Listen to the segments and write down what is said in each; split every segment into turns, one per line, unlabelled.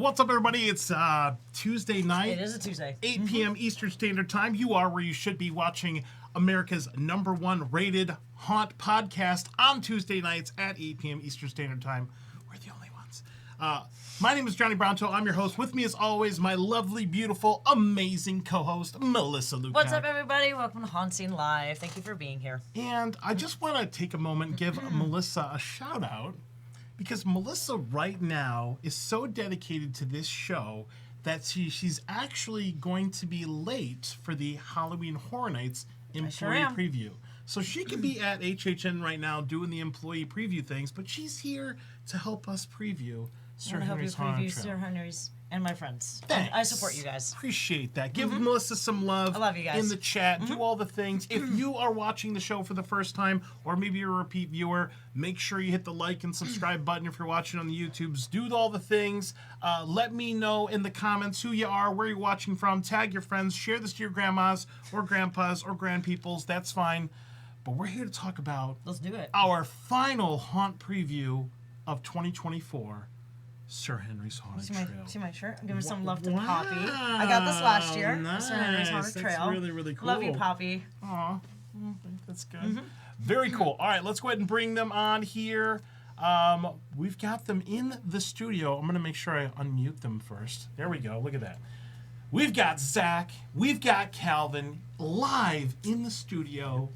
What's up, everybody? It's Tuesday night.
It is a Tuesday.
8 p.m. Eastern Standard Time. You are where you should be watching America's #1 rated haunt podcast on Tuesday nights at 8 p.m. Eastern Standard Time. We're the only ones. My name is Johnny Brownto. I'm your host. With me, as always, my lovely, beautiful, amazing co-host, Melissa Lukac.
What's up, everybody? Welcome to Haunting Live. Thank you for being here.
And I just want to take a moment and give Melissa a shout-out. Because Melissa right now is so dedicated to this show that she's actually going to be late for the Halloween Horror Nights employee preview. So she could be at HHN right now doing the employee preview things, but she's here to help us preview Sir Henry's Haunted Trail.
Sir Henry's and my friends.
Thanks.
I support you guys.
Appreciate that. Give Melissa some love.
I love you guys.
In the chat. Do all the things. If you are watching the show for the first time, or maybe you're a repeat viewer, make sure you hit the like and subscribe button if you're watching on the YouTubes. Do all the things. Let me know in the comments who you are, where you're watching from. Tag your friends. Share this to your grandmas or grandpas or grandpeoples. That's fine. But we're here to talk about
Let's do it.
Our final haunt preview of 2024. Sir Henry's Haunted Trail.
See my shirt? I'm giving some love to Poppy. I got this last year.
Nice.
Sir Henry's Haunted Trail.
That's really, really cool.
Love you, Poppy.
Aw, that's good. Very cool. All right, let's go ahead and bring them on here. We've got them in the studio. I'm going to make sure I unmute them first. There we go. Look at that. We've got Zach. We've got Calvin live in the studio.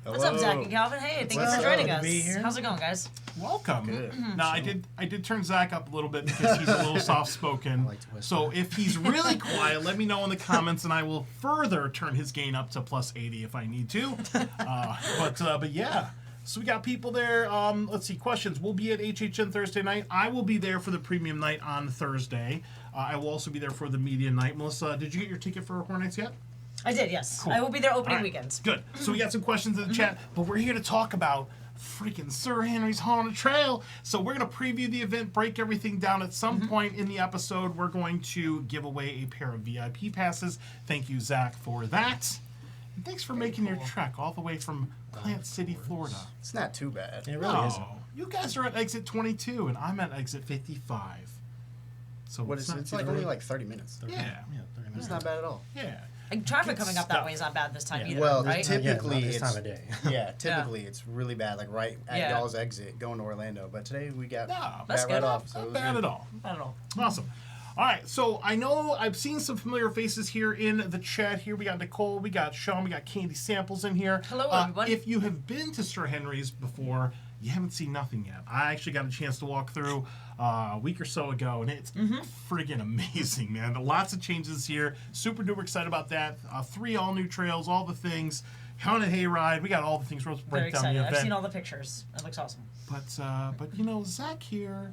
Hello.
What's up, Zach and Calvin? Hey, thank you for joining us.
Be here.
How's it going, guys?
Welcome.
Good.
Now, I did turn Zach up a little bit because he's a little soft-spoken.
like to whisper.
So if he's really quiet, let me know in the comments, and I will further turn his gain up to plus 80 if I need to. But yeah. So we got people there. Let's see, questions. We'll be at HHN Thursday night. I will be there for the premium night on Thursday. I will also be there for the media night. Melissa, did you get your ticket for Horror Nights yet?
I did, yes.
Cool.
I will be there opening
All right.
weekends.
Good. So we got some questions in the chat, but we're here to talk about freaking Sir Henry's Haunted Trail. So we're going to preview the event, break everything down. At some point in the episode, we're going to give away a pair of VIP passes. Thank you, Zach, for that. And thanks for making your trek all the way from Plant City, Florida.
It's not too bad.
It really isn't.
You guys are at exit 22, and I'm at exit 55. So
What is it? It's like only like 30 minutes.
Yeah.
Yeah, 30 minutes.
It's not bad at all.
Yeah.
And traffic
Good
coming up
stuff.
that way is not bad this time either,
Well,
right?
typically
not this
it's
time of day.
yeah, typically it's really bad, like right at
Yeah.
y'all's exit going to Orlando. But today we got
No,
that's
got right
good.
off. So it
Not
was
bad
good.
at all.
Not at all.
Awesome. All right, so I know I've seen some familiar faces here in the chat. Here we got Nicole, we got Sean, we got Candy Samples in here.
Hello, everybody.
If you have been to Sir Henry's before, you haven't seen nothing yet. I actually got a chance to walk through a week or so ago, and it's friggin' amazing, man. Lots of changes here. Super duper excited about that. 3 all-new trails, all the things. Haunted Hayride. We got all the things. We'll
Very
break down
excited.
the event.
I've seen all the pictures. It looks awesome.
But you know, Zach here,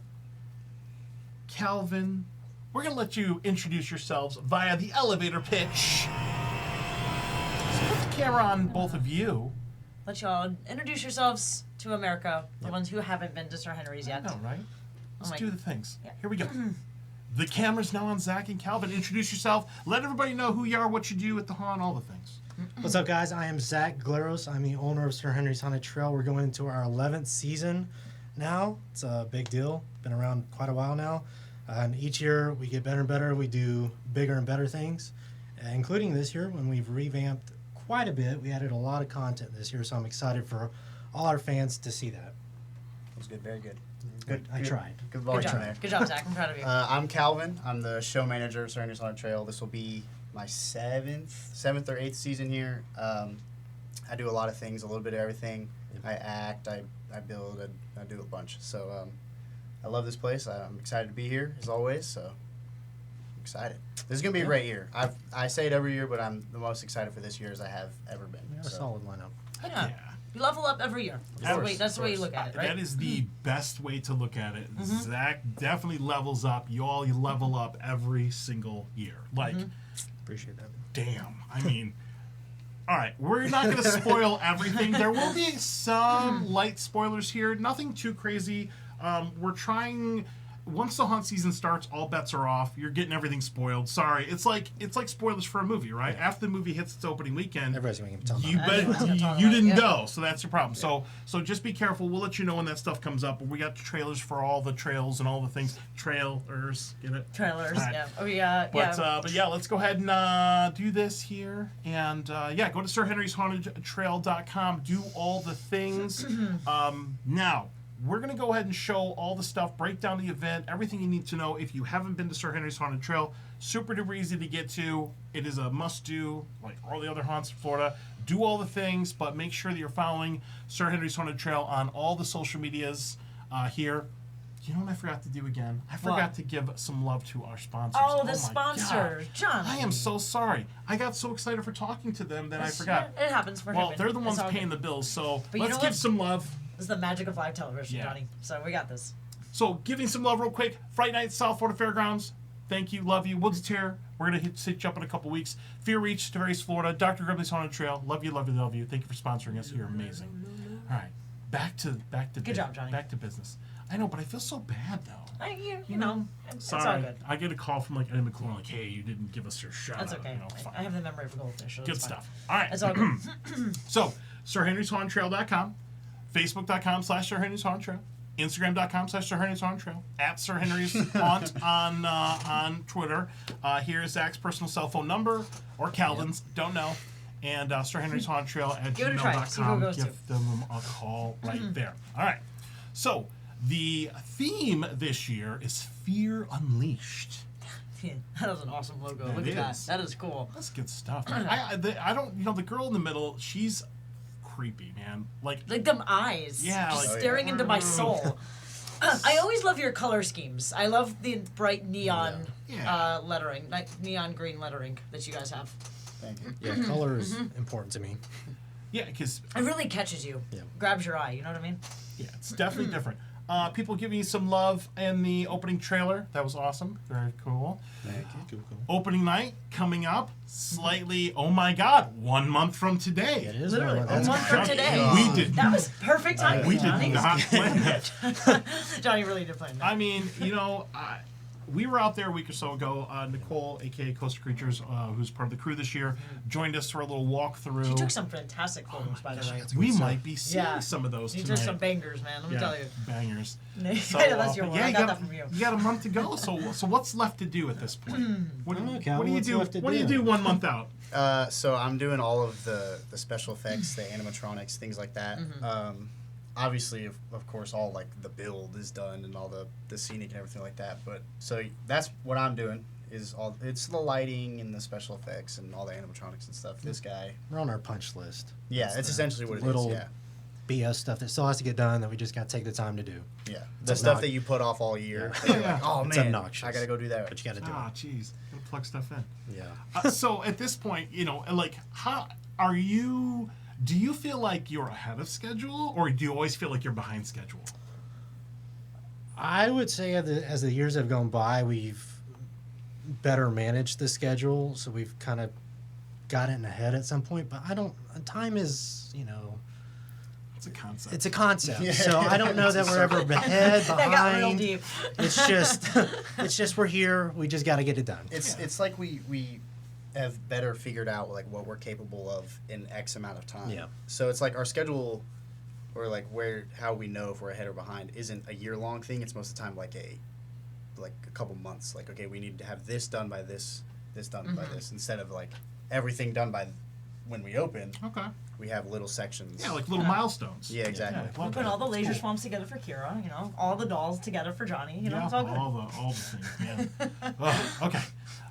Calvin, we're going to let you introduce yourselves via the elevator pitch. So put the camera on both of you.
Let y'all introduce yourselves to America, the ones who haven't been to Sir Henry's yet.
I know, right? Let's
my-
do the things.
Yeah.
Here we go. The camera's now on Zach and Calvin. Introduce yourself. Let everybody know who you are, what you do at the haunt, all the things.
What's up, guys? I am Zach Glaros. I'm the owner of Sir Henry's Haunted Trail. We're going into our 11th season now. It's a big deal. Been around quite a while now. And each year we get better and better. We do bigger and better things, including this year when we've revamped quite a bit. We added a lot of content this year, so I'm excited for all our fans to see that.
It was good, very good.
I tried.
Good
Good
volume
job.
there.
Good job, Zach. I'm proud of you.
I'm Calvin. I'm the show manager of Sir Henry's Haunted Trail. This will be my seventh or eighth season here. I do a lot of things, a little bit of everything. I act, I build, I do a bunch. So I love this place. I'm excited to be here as always. So I'm excited. This is gonna be a great year. I say it every year, but I'm the most excited for this year as I have ever been.
We have a
So,
solid lineup.
Yeah. You level up every year. That's the way you look at it, right?
That is the best way to look at it. Zach definitely levels up. You level up every single year. Like,
Appreciate that.
damn. I mean, all right, we're not going to spoil everything. There will be some light spoilers here. Nothing too crazy. We're trying once the haunt season starts, all bets are off. You're getting everything spoiled. Sorry, it's like spoilers for a movie, right?
Yeah.
After the movie hits its opening weekend,
Everybody's going to tell
you
about it.
Everyone's gonna talk
you
about it,
didn't
yeah.
go, so that's your problem. So just be careful. We'll let you know when that stuff comes up. We got trailers for all the trails and all the things. Trailers, get it?
Trailers,
All right.
yeah. Oh, yeah, yeah.
But yeah, let's go ahead and do this here. And yeah, go to SirHenrysHauntedTrail.com. Do all the things. Now, we're going to go ahead and show all the stuff, break down the event, everything you need to know. If you haven't been to Sir Henry's Haunted Trail, super duper easy to get to. It is a must-do, like all the other haunts in Florida. Do all the things, but make sure that you're following Sir Henry's Haunted Trail on all the social medias here. You know what I forgot to do again? I forgot to give some love to our sponsors.
Oh, the
my
sponsor,
God.
John.
I am so sorry. I got so excited for talking to them that I forgot.
It happens for
Well,
him.
they're the ones
It's all
paying
good.
the bills, so
But you
let's
know
give
what?
some love.
This is the magic of live television,
Yeah.
Johnny. So we got this.
So, giving some love real quick. Fright Night, South Florida Fairgrounds. Thank you, love you. Woods Tear. We're going to hit you up in a couple weeks. Fear Reach, Tavares, Florida. Dr. Grimley's Haunted Trail. Love you, love you, love you. Thank you for sponsoring us. You're amazing. All right. Back to
Good job, Johnny.
Back to business. I know, but I feel so bad, though.
You know, it's all
Sorry.
good.
I get a call from like Eddie McClure, like, hey, you didn't give us your shout
That's
out.
okay.
You know, fine.
I have the memory of a goldfish. So
Good
it's fine.
stuff. All right.
It's all good.
So, SirHenrysHauntedTrail.com, Facebook.com/SirHenrysHauntedTrail, Instagram.com/SirHenrysHauntedTrail, at Sir Henry's Haunt on Twitter. Here's Zach's personal cell phone number, or Calvin's, don't know. And SirHenrysHauntedTrail at
Give it a try. See who it
gmail.com.
goes to.
Give them a call right there. All right. So, the theme this year is Fear Unleashed.
Yeah, that is an awesome logo.
That
Look at that.
is.
That is cool.
That's good stuff. I don't, the girl in the middle, she's creepy, man. Like
them eyes.
Yeah,
Just
like-
staring into my soul. I always love your color schemes. I love the bright neon
Yeah.
lettering, like neon green lettering that you guys have.
Thank you.
Yeah, color is important to me.
yeah, because
It really catches you.
Yeah.
Grabs your eye. You know what I mean?
yeah, it's definitely different. People giving you some love in the opening trailer. That was awesome. Very cool.
Thank you.
Cool.
Opening night coming up. Slightly, oh my God, 1 month from today.
It is
Literally,
one
a
of
month from
Johnny,
today.
we did-
That was perfect timing.
We did
Johnny.
not plan that.
Johnny really did plan that.
I mean, we were out there a week or so ago. Nicole, aka Coastal Creatures, who's part of the crew this year, joined us for a little walkthrough.
She took some fantastic photos, by the way.
We
stuff.
might be seeing
Yeah.
some of those
She
tonight.
took some bangers, man. Let me tell you.
Bangers.
I know that's your
but
one. I
you
got that from you.
You got a month to go. So what's left to do at this point? What,
I don't know,
what
Calvin,
do you
what's
do?
left to
What do you
do?
do 1 month out?
So I'm doing all of the special effects, the animatronics, things like that. Obviously, of course, all like the build is done and all the scenic and everything like that. But so that's what I'm doing is it's the lighting and the special effects and all the animatronics and stuff. This guy,
We're on our punch list.
yeah, it's essentially what it is.
little
Yeah,
BS stuff that still has to get done that we just got to take the time to do.
yeah, the
It's
stuff
obnox-
that you put off all year.
Yeah.
You're like, oh
It's
man,
obnoxious.
I gotta go do that.
But you got to do
Ah, jeez, gotta plug stuff in.
it. Yeah.
So at this point, like, how are you? Do you feel like you're ahead of schedule, or do you always feel like you're behind schedule?
I would say as the years have gone by, we've better managed the schedule, so we've kind of gotten ahead at some point. But time is,
It's a concept.
it's a concept.
Yeah.
So I don't know that we're ever ahead,
That got real
behind.
deep.
It's just we're here. We just got to get it done.
It's like we have better figured out like what we're capable of in X amount of time.
Yeah.
So it's like our schedule, or like how we know if we're ahead or behind, isn't a year-long thing. It's most of the time like a couple months. Like, okay, we need to have this done by this done by this, instead of like everything done by when we open.
Okay.
We have little sections.
Yeah, like little milestones.
Yeah, exactly.
Yeah, I
We
love
put
that.
all the
That's
laser
cool.
swamps together for Kira, all the dolls together for Johnny,
Yeah,
it's all good.
all the things, yeah. Okay.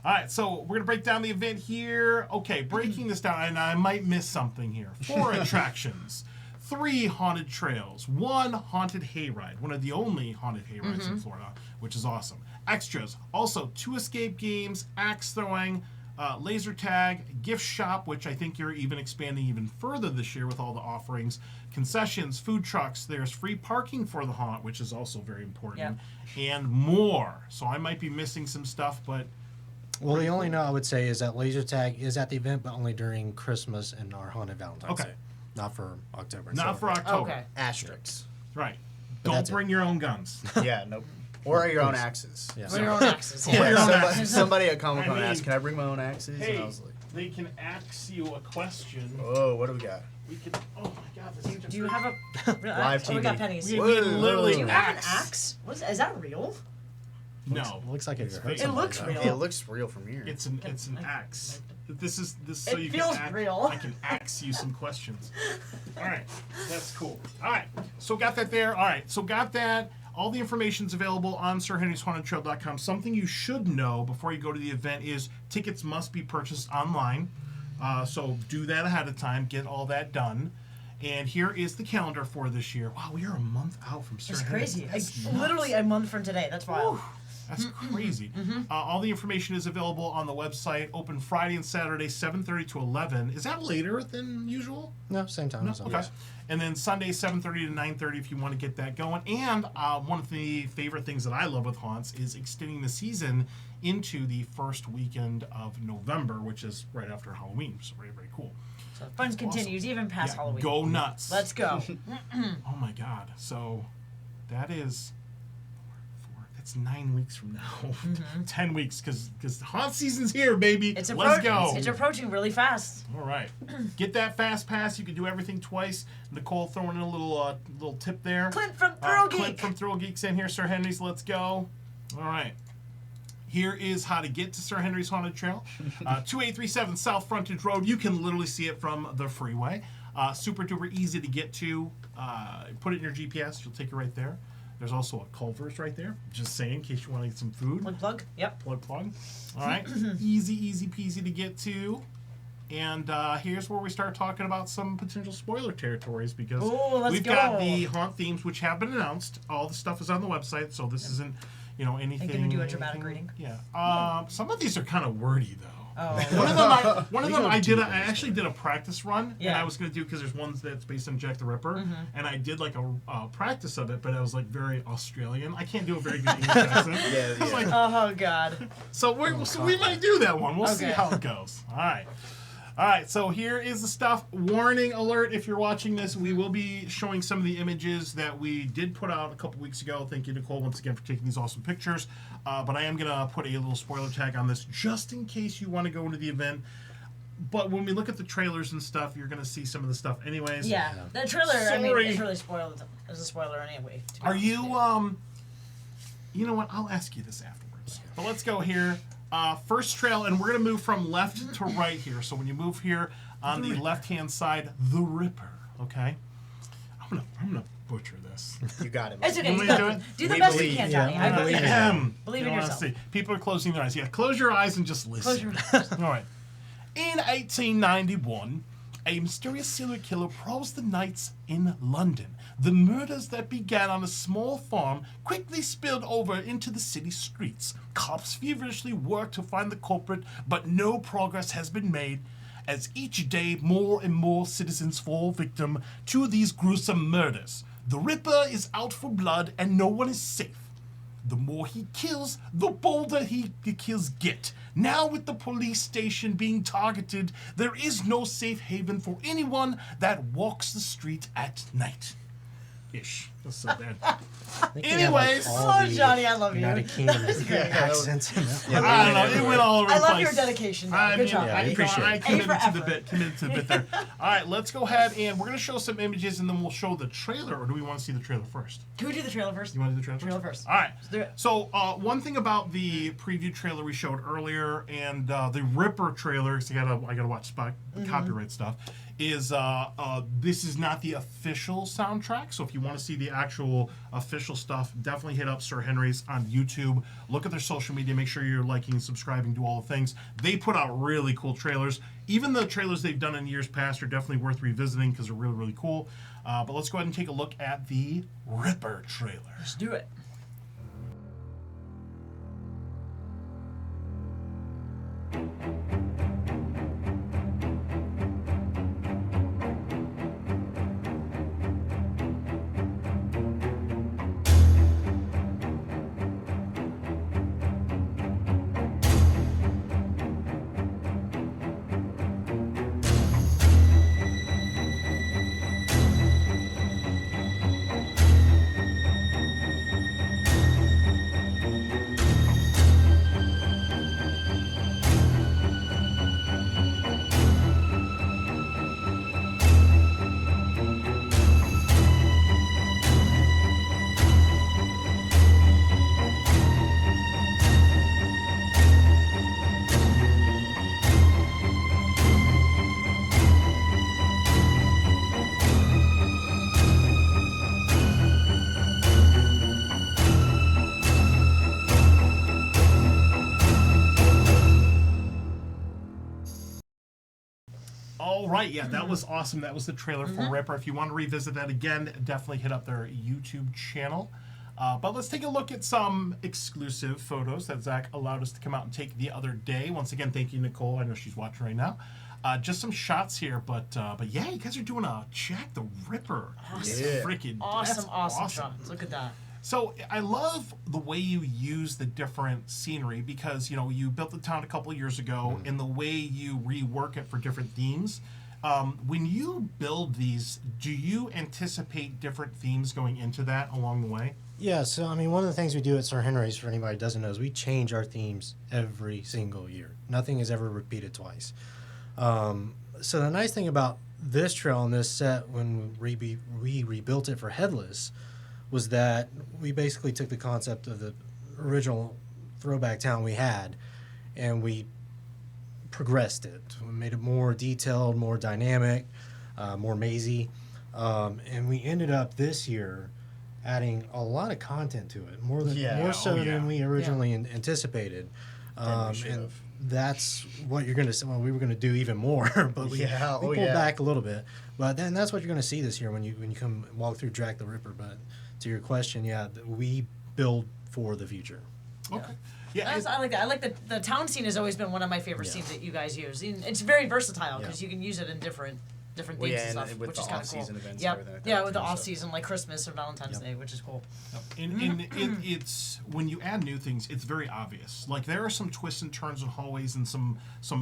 All right, so we're going to break down the event here. Okay, breaking this down, and I might miss something here. 4 attractions, 3 haunted trails, 1 haunted hayride, one of the only haunted hayrides in Florida, which is awesome. Extras, also 2 escape games, axe throwing, laser tag, gift shop, which I think you're even expanding even further this year with all the offerings, concessions, food trucks, there's free parking for the haunt, which is also very important, and more. So I might be missing some stuff, but
Well, the only note I would say is that laser tag is at the event, but only during Christmas and our haunted Valentine's
Okay.
Day, not for October.
not for October.
Okay.
Asterisks.
Right.
But
Don't
that's it.
bring your own guns.
Yeah. Nope. Or your own axes.
Yeah.
Or your own axes.
Or your own axes.
Somebody at Comic Con
I mean,
asked, "Can I bring my own axes?"
Hey,
And I was like,
they can ask you a question.
"Oh, what do we got?"
We can. Oh my God! This is
Do you have a real
Live
axe? Oh, we got
TV.
pennies.
We
Do
can literally
you have an axe? Is that real?
No,
Looks like it
It's
hurt
fake.
It
somebody,
looks
though.
real.
It looks real from here.
it's an axe. This is so
It
you
feels
can
real.
I can axe you some questions. All right, that's cool. All right, so got that there. All right, so got that. All the information's available on SirHenrysHauntedTrail.com. Something you should know before you go to the event is tickets must be purchased online. So do that ahead of time. Get all that done. And here is the calendar for this year. Wow, we are a month out from Sir
It's
Henry's.
crazy.
That's
Like,
nuts.
literally a month from today. That's wild.
That's crazy. All the information is available on the website. Open Friday and Saturday, 7:30 to 11. Is that later than usual?
No, same time.
No?
as
Okay.
always.
And then Sunday, 7:30 to 9:30 if you want to get that going. And one of the favorite things that I love with haunts is extending the season into the first weekend of November, which is right after Halloween. So very, very cool.
So fun continues even past
Yeah,
Halloween.
go nuts.
Let's go.
Oh my God. So that is... It's 9 weeks from now. 10 weeks, because haunt season's here, baby.
It's
Let's go.
It's approaching really fast.
All right. Get that fast pass. You can do everything twice. Nicole throwing in a little tip there.
Clint from Thrill Geek.
Clint from Thrill Geeks in here. Sir Henry's, let's go. All right. Here is how to get to Sir Henry's Haunted Trail. 2837 South Frontage Road. You can literally see it from the freeway. Super duper easy to get to. Put it in your GPS. You'll take you right there. There's also a Culver's right there. Just saying, in case you want to get some food.
Plug. Yep.
Plug. All right. Easy peasy to get to. And here's where we start talking about some potential spoiler territories because
Ooh, let's
we've got
go.
the haunt themes which have been announced. All the stuff is on the website, so this isn't, anything.
And can we do a dramatic reading?
Yeah. Some of these are kind of wordy though.
Oh.
One of them I actually did a practice run, and
Yeah.
I was going to do because there's ones that's based on Jack the Ripper, and I did like a practice of it, but I was like very Australian. I can't do a very good English accent.
Yeah,
I was
yeah.
like,
Oh God.
so we might do that one. We'll see
Okay.
how it goes. All right, so here is the stuff. Warning alert, if you're watching this, we will be showing some of the images that we did put out a couple weeks ago. Thank you, Nicole, once again for taking these awesome pictures. But I am going to put a little spoiler tag on this just in case you want to go into the event. But when we look at the trailers and stuff, you're going to see some of the stuff anyways.
Yeah. The trailer,
Sorry.
is really spoiled. Is a spoiler anyway. to be
Are
honest
you,
with
you know what? I'll ask you this afterwards. But let's go here. First trail, and we're going to move from left to right here. So when you move here on the left-hand side, the Ripper, okay? I'm gonna butcher this.
You got it.
It's
man.
okay.
You want me to do it?
Do the
We
best you
believe.
can,
Yeah,
Johnny.
I
I
believe
believe.
in you.
Believe
You
in
know what I
yourself.
see? People are closing their eyes. Yeah, close your eyes and just listen.
Close your eyes.
All right. In 1891, a mysterious serial killer prowls the nights in London. The murders that began on a small farm quickly spilled over into the city streets. Cops feverishly work to find the culprit, but no progress has been made. As each day, more and more citizens fall victim to these gruesome murders. The Ripper is out for blood, and no one is safe. The more he kills, the bolder the kills get. Now with the police station being targeted, there is no safe haven for anyone that walks the street at night. Ish. That's so bad.
I think we have, like,
Anyways.
all
Oh,
the
Johnny, I love you.
United Kingdom
That was great.
accents in that
Yeah,
one.
I don't know. It went all over
I
the
love
place.
your dedication. Though.
I
Good
mean,
job.
I appreciate it.
I committed
A
to
for
the bit. Committed to the bit there. All right, let's go ahead and we're going to show some images and then we'll show the trailer. Or do we want to see the trailer first?
Can we do the trailer first?
You want to do the trailer first?
Trailer first.
All right.
Let's do it.
So one thing about the preview trailer we showed earlier and the Ripper trailer, because I gotta watch copyright stuff, is this is not the official soundtrack. So if you want to see the actual official stuff, definitely hit up Sir Henry's on YouTube. Look at their social media. Make sure you're liking, subscribing, do all the things. They put out really cool trailers. Even the trailers they've done in years past are definitely worth revisiting because they're really, really cool. But let's go ahead and take a look at the Ripper trailer.
Let's do it.
All right, yeah, that was awesome. That was the trailer for Ripper. If you want to revisit that again, definitely hit up their YouTube channel. But let's take a look at some exclusive photos that Zach allowed us to come out and take the other day. Once again, thank you, Nicole. I know she's watching right now. Just some shots here, but yeah, you guys are doing a Jack the Ripper.
Awesome.
Yeah.
Freaking
Awesome shots. Look at that.
So I love the way you use the different scenery because, you know, you built the town a couple of years ago and the way you rework it for different themes. When you build these, do you anticipate different themes going into that along the way?
Yeah, so I mean, one of the things we do at Sir Henry's, for anybody who doesn't know, is we change our themes every single year. Nothing is ever repeated twice. So the nice thing about this trail and this set when we rebuilt it for Headless was that we basically took the concept of the original throwback town we had and we progressed it. We made it more detailed, more dynamic, more mazy. And we ended up this year adding a lot of content to it, more than we originally anticipated. And that's what you're going to see. Well, we were going to do even more, but we pulled back a little bit. But then that's what you're going to see this year when you come walk through Jack the Ripper. But to your question, we build for the future.
Okay. Yeah,
I like that. I like the town scene has always been one of my favorite scenes that you guys use. And it's very versatile because you can use it in different themes and stuff, which is kind of cool.
Events
yep.
and everything
Yeah,
like
with the
that,
off season like Christmas or Valentine's Day, which is cool.
And it's when you add new things, it's very obvious. Like there are some twists and turns and hallways and some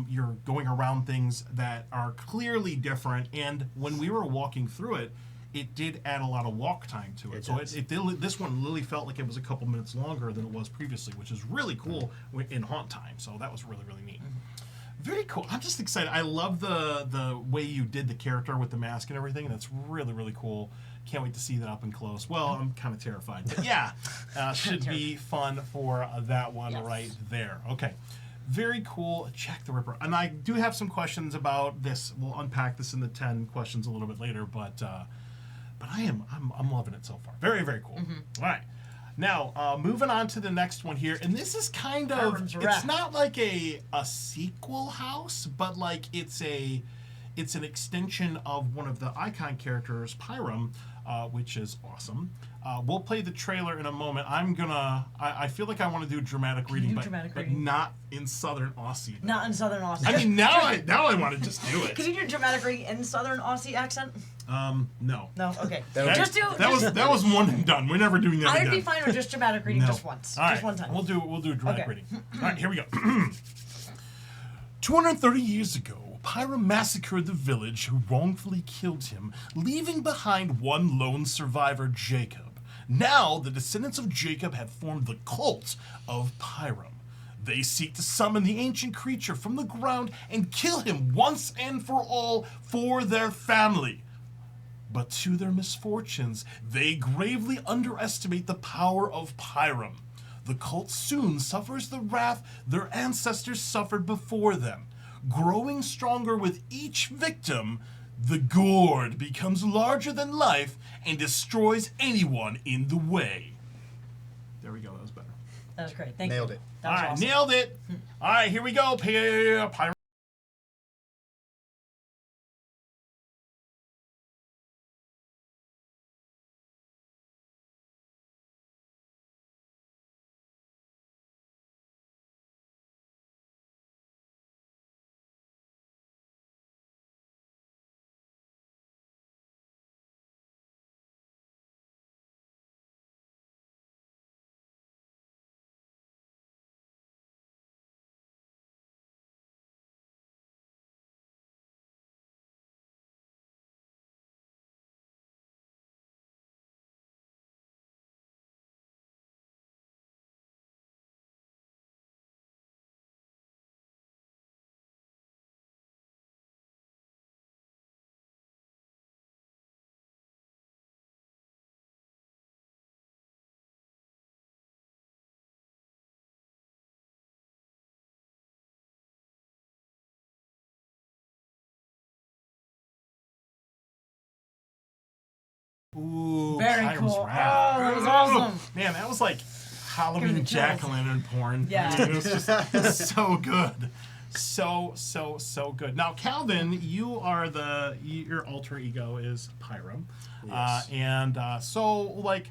you're going around things that are clearly different. And when we were walking through it, it did add a lot of walk time to it. So this one literally felt like it was a couple minutes longer than it was previously, which is really cool in haunt time. So that was really, really neat. Very cool. I'm just excited. I love the way you did the character with the mask and everything. That's really, really cool. Can't wait to see that up and close. Well, I'm kind of terrified. But yeah, should be fun for that one right there. Okay. Very cool. Jack the Ripper. And I do have some questions about this. We'll unpack this in the 10 questions a little bit later, but I'm loving it so far. Very, very cool. All right. Now, moving on to the next one here, and this is kind of, it's not like a sequel house, but like it's an extension of one of the icon characters, Pyram, which is awesome. We'll play the trailer in a moment. I feel like I want to do dramatic reading, but not in Southern Aussie. Though.
Not in Southern Aussie.
I mean, now I want to just do it.
Could you do dramatic reading in Southern Aussie accent?
No.
No, okay.
That was one and done. We're never doing that again.
I'd be fine with just dramatic reading just once.
All right.
Just one time.
We'll do dramatic reading. All right, here we go. 230 years ago, Pyram massacred the village who wrongfully killed him, leaving behind one lone survivor, Jacob. Now, the descendants of Jacob have formed the cult of Pyram. They seek to summon the ancient creature from the ground and kill him once and for all for their family. But to their misfortunes, they gravely underestimate the power of Pyram. The cult soon suffers the wrath their ancestors suffered before them. Growing stronger with each victim, the gourd becomes larger than life and destroys anyone in the way. There we go, that was better.
That was great. Thank you.
Nailed it.
That was awesome.
Nailed it. All right, here we go. Pyram. Ooh,
Very
Pyram's
cool.
Wrath.
Oh, that was awesome.
Man, that was like Halloween
Give me the chills.
jack-o'-lantern porn.
Yeah.
I mean, it was just so good. So good. Now, Calvin, you are your alter ego is Pyram.
Yes.
So, like,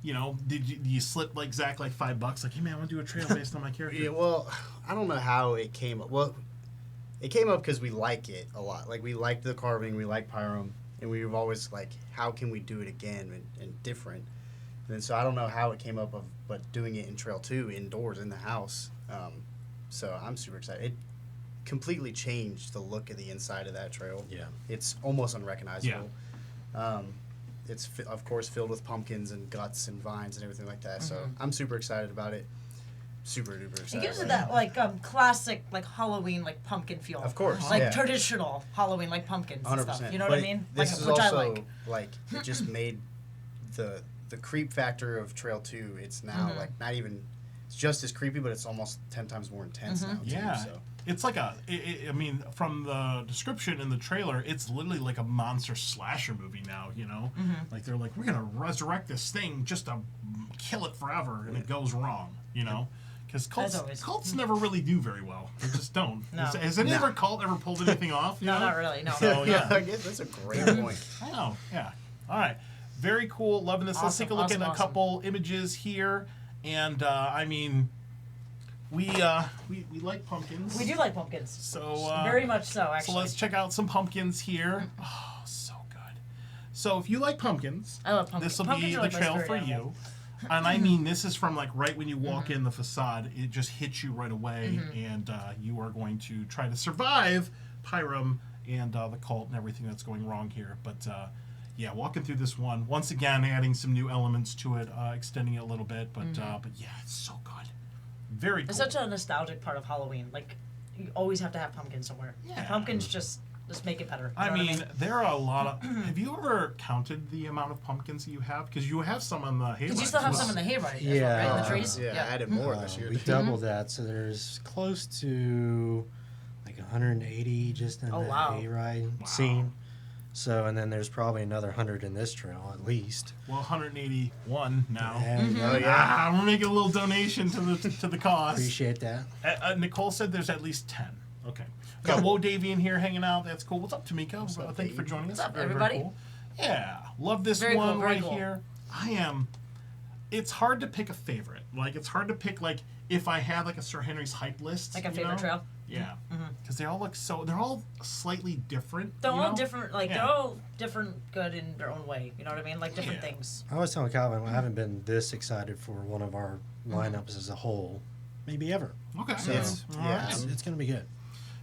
you know, did you slip like Zach like $5? Like, hey man, I want to do a trail based on my character.
Yeah, well, I don't know how it came up. Well, it came up because we like it a lot. Like, we like the carving, we like Pyram, and we've always like, how can we do it again and different? And so I don't know how it came up but doing it in Trail 2 indoors in the house. So I'm super excited. It completely changed the look of the inside of that trail.
Yeah.
It's almost unrecognizable. It's of course filled with pumpkins and guts and vines and everything like that. So I'm super excited about it. Super duper excited.
It gives it that like classic like Halloween like pumpkin feel.
Of course,
like
yeah.
Traditional Halloween like pumpkins and
100%.
stuff. You know
But
what I mean?
This
Like
is
which
also
I like.
it just made the creep factor of Trail 2. It's now like not even. It's just as creepy, but it's almost 10 times more intense now. Too,
Yeah.
So.
It's like I mean, from the description in the trailer, it's literally like a monster slasher movie now, you know? Like, they're like, we're going to resurrect this thing just to kill it forever, and it goes wrong, you know? Because cults never really do very well. They just don't.
No.
Has any other cult ever pulled anything off? You
No,
know?
not really. No.
So, yeah.
I guess that's a great point.
I know, yeah. All right. Very cool. Loving this. Let's
Awesome,
take a look at a
awesome.
couple images here. And, I mean, we like pumpkins.
We do like pumpkins.
So
Very much so, actually.
So let's check out some pumpkins here. Oh, so good. So if you like pumpkins,
I love pumpkins.
this will
Pumpkins
be
are
the
like my
trail
spirit
for
animal.
you. And I mean, this is from like right when you walk in the facade, it just hits you right away, and you are going to try to survive Pyram and the cult and everything that's going wrong here. But yeah, walking through this one once again, adding some new elements to it, extending it a little bit. But yeah, it's so good. Very cool.
It's such a nostalgic part of Halloween. Like, you always have to have pumpkins somewhere.
Yeah.
Pumpkins just make it better.
I mean, there are a lot of. Have you ever counted the amount of pumpkins that you have? Because you have some on the hayride.
Because you still have
as
some
well.
in the hayride,
Yeah.
right? In the trees.
Yeah, I added more this year.
We doubled that, so there's close to like 180 just in
Oh,
the
wow.
hayride scene. So, and then there's probably another 100 in this trail at least.
Well, 181 now.
And
Oh yeah.
I'm gonna make a little donation to the cause.
appreciate that.
Nicole said there's at least 10. Okay. Got Woe Davian here hanging out. That's cool. What's up, Tamika?
up,
Thank you for
Dave?
joining us.
What's up,
Very,
everybody?
Very cool. Yeah, love this
Very
one
cool, very
right
cool.
here. It's hard to pick a favorite. Like, it's hard to pick, like, if I had, like, a Sir Henry's hype list.
Like a
you
favorite
know?
trail.
Yeah. Because they all look they're all slightly different.
They're
you
all
know?
different. Like
Yeah.
they're all different, good in their own way. You know what I mean? Like different
Yeah.
things.
I was telling Calvin, I haven't been this excited for one of our lineups as a whole, maybe ever.
Okay.
So,
Yeah.
it's going to be good.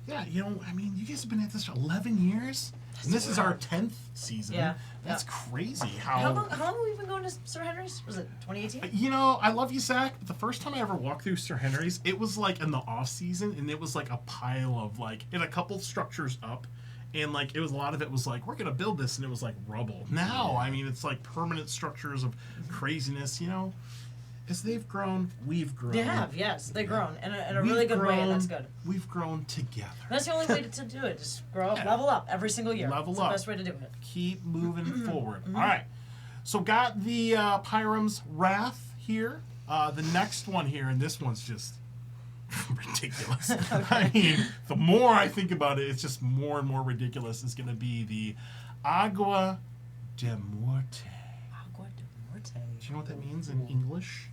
Yeah, you know, I mean, you guys have been at this for 11 years, and this is our 10th season.
Yeah,
That's
yeah.
crazy.
How long have we been going to Sir Henry's? Was it 2018?
You know, I love you, Zach, but the first time I ever walked through Sir Henry's, it was like in the off season, and it was like a pile of like, in a couple structures up, and like, it was a lot of it was like, we're going to build this, and it was like rubble. Now, I mean, it's like permanent structures of craziness, you know? As they've grown, we've grown.
They have, yes. They've grown in a
We've
really good way, and that's
grown-
good.
We've grown together.
That's the only way to do it. Just grow up,
Yeah.
level up every single year.
Level
It's
up.
the best way to do it.
Keep moving forward. All right. So got the Pyram's Wrath here. The next one here, and this one's just ridiculous. I mean, the more I think about it, it's just more and more ridiculous. Is going to be the Agua de Muerte.
Agua de Muerte.
Do you know what that means in English?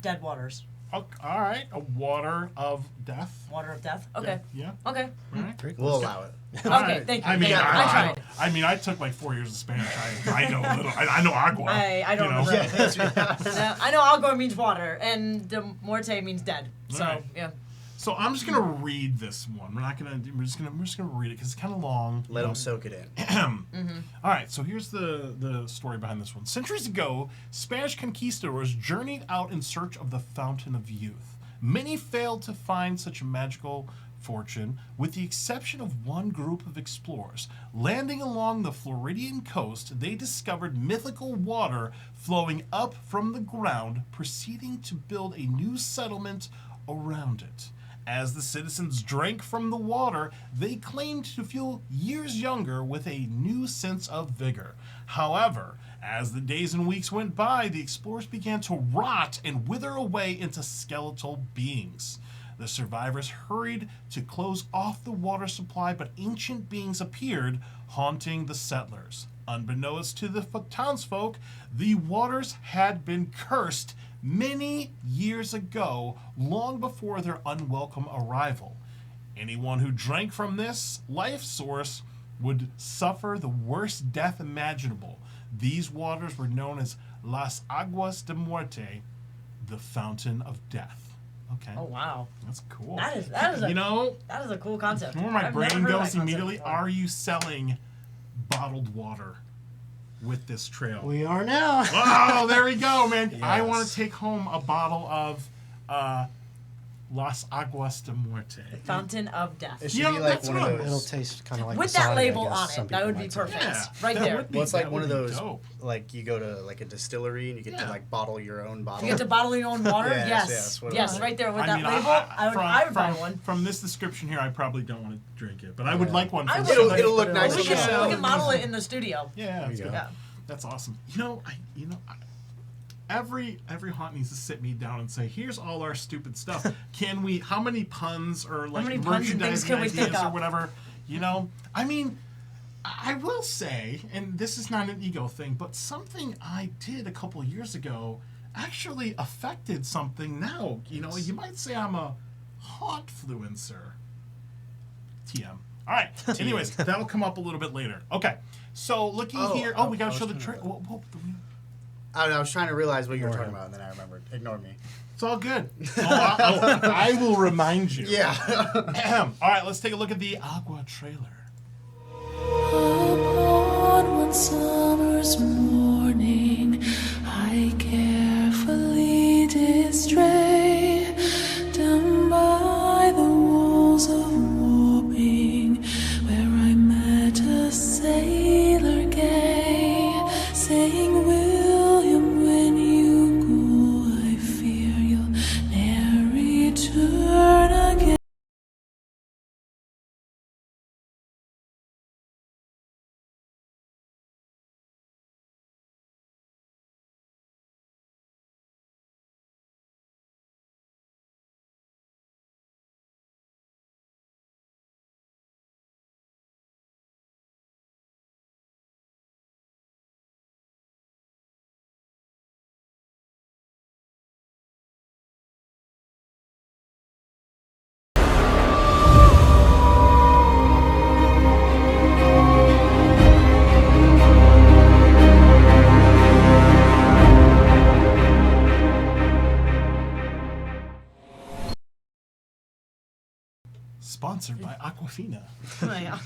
Dead waters.
Oh, all right. A water of death.
Water of death. Okay.
Yeah.
Okay.
All right.
Very cool.
We'll allow it.
Okay, thank you.
I mean,
thank you. I tried.
I mean, I took like 4 years of Spanish. I know a little. I know agua.
I don't
you know?
remember. I know agua means water, and de muerte means dead. So,
Right.
yeah.
So I'm just gonna read this one. We're just gonna read it because it's kind of long.
Let them soak it in.
All right. So here's the story behind this one. Centuries ago, Spanish conquistadors journeyed out in search of the Fountain of Youth. Many failed to find such a magical fortune, with the exception of one group of explorers. Landing along the Floridian coast, they discovered mythical water flowing up from the ground, proceeding to build a new settlement around it. As the citizens drank from the water, they claimed to feel years younger with a new sense of vigor. However, as the days and weeks went by, the explorers began to rot and wither away into skeletal beings. The survivors hurried to close off the water supply, but ancient beings appeared, haunting the settlers. Unbeknownst to the townsfolk, the waters had been cursed many years ago, long before their unwelcome arrival. Anyone who drank from this life source would suffer the worst death imaginable. These waters were known as Las Aguas de Muerte, the Fountain of Death. Okay.
Oh wow.
That's cool.
That is that is a cool concept.
Where my
I've
brain
never heard of
goes
that concept
immediately,
before.
are you selling bottled water with this trail?
We are now.
Oh, there we go, man. I
Yes.
want to take home a bottle of Las Aguas de Muerte.
Fountain of Death.
It should
Yeah,
be like
that's
one
what
of
It'll
those.
taste kind of like
With
the
that
Sonic, I
label
guess
on
some
it, that
people
would be
might say.
perfect.
Yeah,
Right
that
there.
would be-
Well, it's like
that
one of
would be
those,
dope.
like you go to like a distillery and you get
Yeah.
to like bottle your own bottle.
You get to bottle your own water?
Yes,
Yes.
yes, what
Yes,
about it?
right there with
I
that
mean,
label. I would buy one.
From this description here, I probably don't want to drink it, but I would like one.
I
For
would.
somebody-
It'll look nice
We
on
can,
the
we can model it in the studio.
Yeah, that's
you
good.
go.
Yeah.
That's awesome. Every haunt needs to sit me down and say, "Here's all our stupid stuff. Can we? How many puns or like
many puns and things
merchandising
can we
ideas
think
or
up?
whatever?" I mean, I will say, and this is not an ego thing, but something I did a couple of years ago actually affected something. Now, you might say I'm a hauntfluencer. TM. All right. Anyways, that'll come up a little bit later. Okay. So looking here. Oh, we gotta show the trail.
I was trying to realize what you were talking about, and then I remembered. Ignore me.
It's all good. I will remind you.
Yeah.
All right, let's take a look at the Agua trailer.
Upon one summer's morning, I carefully did stray down by the walls of Wapping, where I met a sailor gay, saying, "William, when you go, I fear you'll ne'er return again."
Sponsored by Aquafina.
Oh, yeah.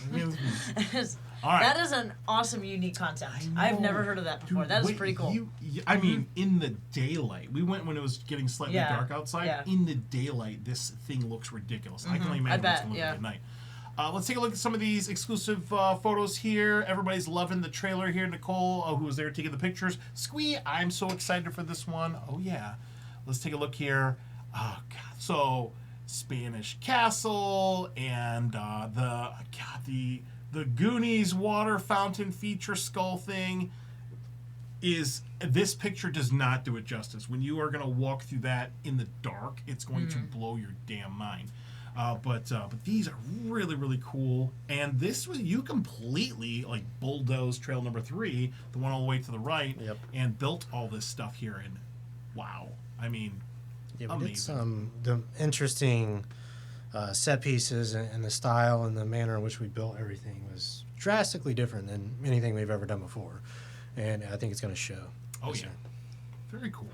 All right.
That is an awesome, unique concept. I've never heard of that before. That is pretty cool.
I mean, in the daylight, we went when it was getting slightly
Yeah,
dark outside.
yeah.
In the daylight, this thing looks ridiculous. I can only imagine
I
what's
bet,
going to look
yeah.
like at night. Let's take a look at some of these exclusive photos here. Everybody's loving the trailer here. Nicole, who was there taking the pictures. Squee, I'm so excited for this one. Oh, yeah. Let's take a look here. Oh, God. So, Spanish Castle and the Goonies water fountain feature skull thing. This picture does not do it justice. When you are going to walk through that in the dark, it's going to blow your damn mind. But these are really, really cool. And this was, you completely like bulldozed trail number 3, the one all the way to the right,
Yep.
and built all this stuff here. And wow, I mean,
Yeah, we did
amazing.
some the interesting set pieces and the style and the manner in which we built everything was drastically different than anything we've ever done before, and I think it's going to show.
Oh
this
yeah,
year.
very cool,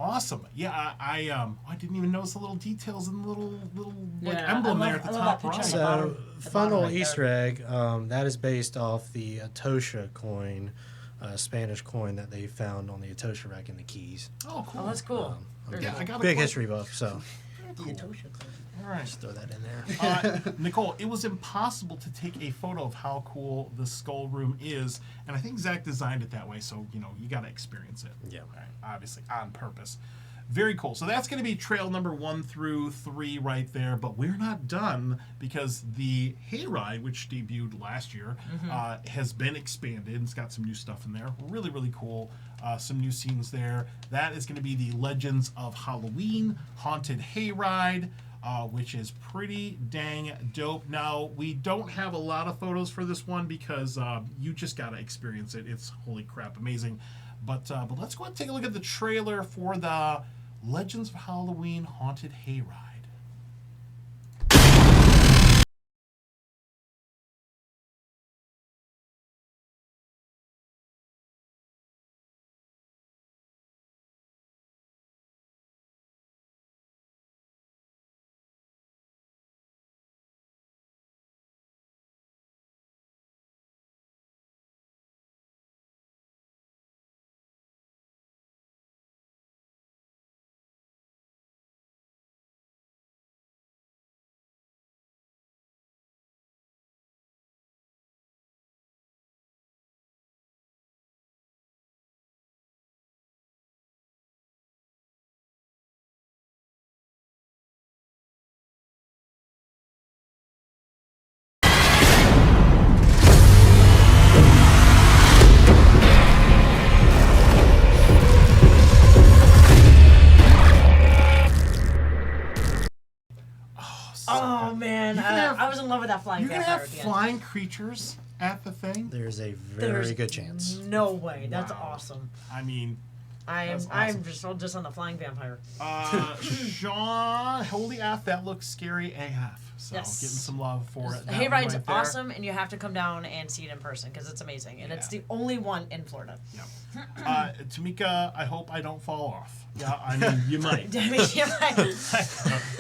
awesome. Yeah, I didn't even notice the little details and the little like
Yeah,
emblem
I
there
love-
at the
I love
top
that picture.
right.
So-
So,
bottom- the
fun
bottom
little
right
Easter egg. That is based off the Atosha coin, Spanish coin that they found on the Atosha wreck in the Keys.
Oh, cool.
Oh, that's cool. Very
Yeah,
cool.
I got a
Big
question.
history buff, so
All right.
just throw that in there.
Nicole, it was impossible to take a photo of how cool the skull room is, and I think Zach designed it that way, so you got to experience it.
Yeah.
All right, obviously on purpose. Very cool. So that's going to be trail number 1 through 3 right there, but we're not done because the Hayride, which debuted last year, has been expanded. It's got some new stuff in there. Really, really cool. Some new scenes there. That is going to be the Legends of Halloween Haunted Hayride. which is pretty dang dope. Now, we don't have a lot of photos for this one because you just got to experience it. It's holy crap amazing. But let's go ahead and take a look at the trailer for the Legends of Halloween Haunted Hayride.
Oh man, I was in love with that flying
You're going to
vampire
have
at the end.
flying creatures at the thing?
There's a very good chance.
No way. That's
Wow.
awesome.
I mean,
I'm
That's
I'm
awesome.
just on the flying vampire.
Sean, holy F, that looks scary AF. So
Yes.
getting some love for it.
The
That one
hayride's
right there.
awesome, and you have to come down and see it in person because it's amazing, and it's
Yeah.
the only one in Florida.
Yeah. Tamika, I hope I don't fall off. Yeah, I mean, you might.
I mean, you're right.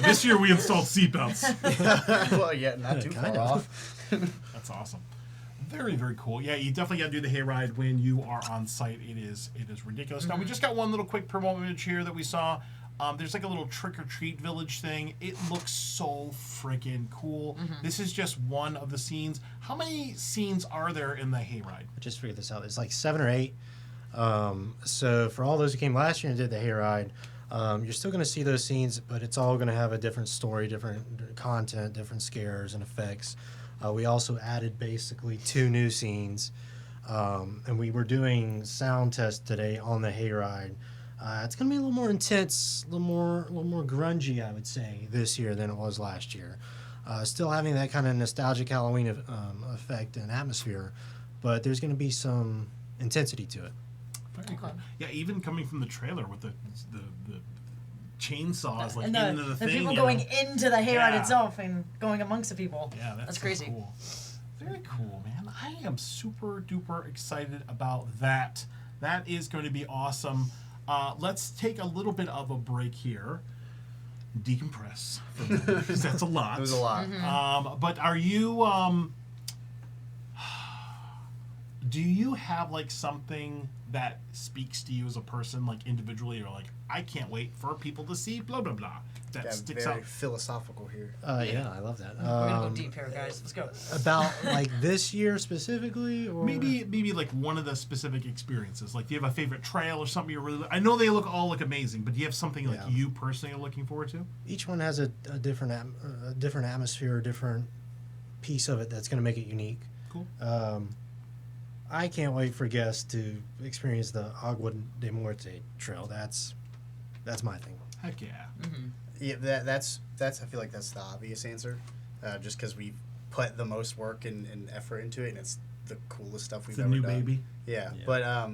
This year we installed seatbelts.
Well, yeah, not too
kind
far
of.
off.
That's awesome. Very, very cool. Yeah, you definitely got to do the hayride when you are on site. It is ridiculous. Now, we just got one little quick promo image here that we saw. There's like a little trick-or-treat village thing. It looks so freaking cool. This is just one of the scenes. How many scenes are there in the hayride?
I just figured this out. It's like 7 or 8. So for all those who came last year and did the hayride, you're still going to see those scenes, but it's all going to have a different story, different content, different scares and effects. We also added basically 2 new scenes, and we were doing sound tests today on the hayride. It's going to be a little more intense, a little more grungy, I would say, this year than it was last year. Still having that kind of nostalgic Halloween effect and atmosphere, but there's going to be some intensity to it.
Very cool. Yeah, even coming from the trailer with the chainsaws like
And
into the
the
thing.
people
you
going
know?
into the hayride
Yeah.
itself and going amongst the people.
Yeah, that's so
crazy.
Cool. Very cool, man. I am super duper excited about that. That is going to be awesome. Let's take a little bit of a break here. Decompress for a minute, because that's a lot.
It was a lot.
But are you do you have like something that speaks to you as a person, like individually, or like I can't wait for people to see blah blah blah that
Yeah,
sticks
very
out?
philosophical here.
Yeah, I love that.
We're gonna go deep here, guys. Let's go.
About like this year specifically, or
Maybe like one of the specific experiences. Like, do you have a favorite trail or something you're really? I know they all look amazing, but do you have something like
Yeah.
you personally are looking forward to?
each one has a different different atmosphere, a different piece of it that's going to make it unique.
Cool.
I can't wait for guests to experience the Agua de Muerte trail. That's my thing.
Heck yeah.
Yeah, that's I feel like that's the obvious answer, just because we've put the most work and effort into it, and it's the coolest stuff we've
It's a
ever
new
done.
baby.
Yeah,
Yeah.
but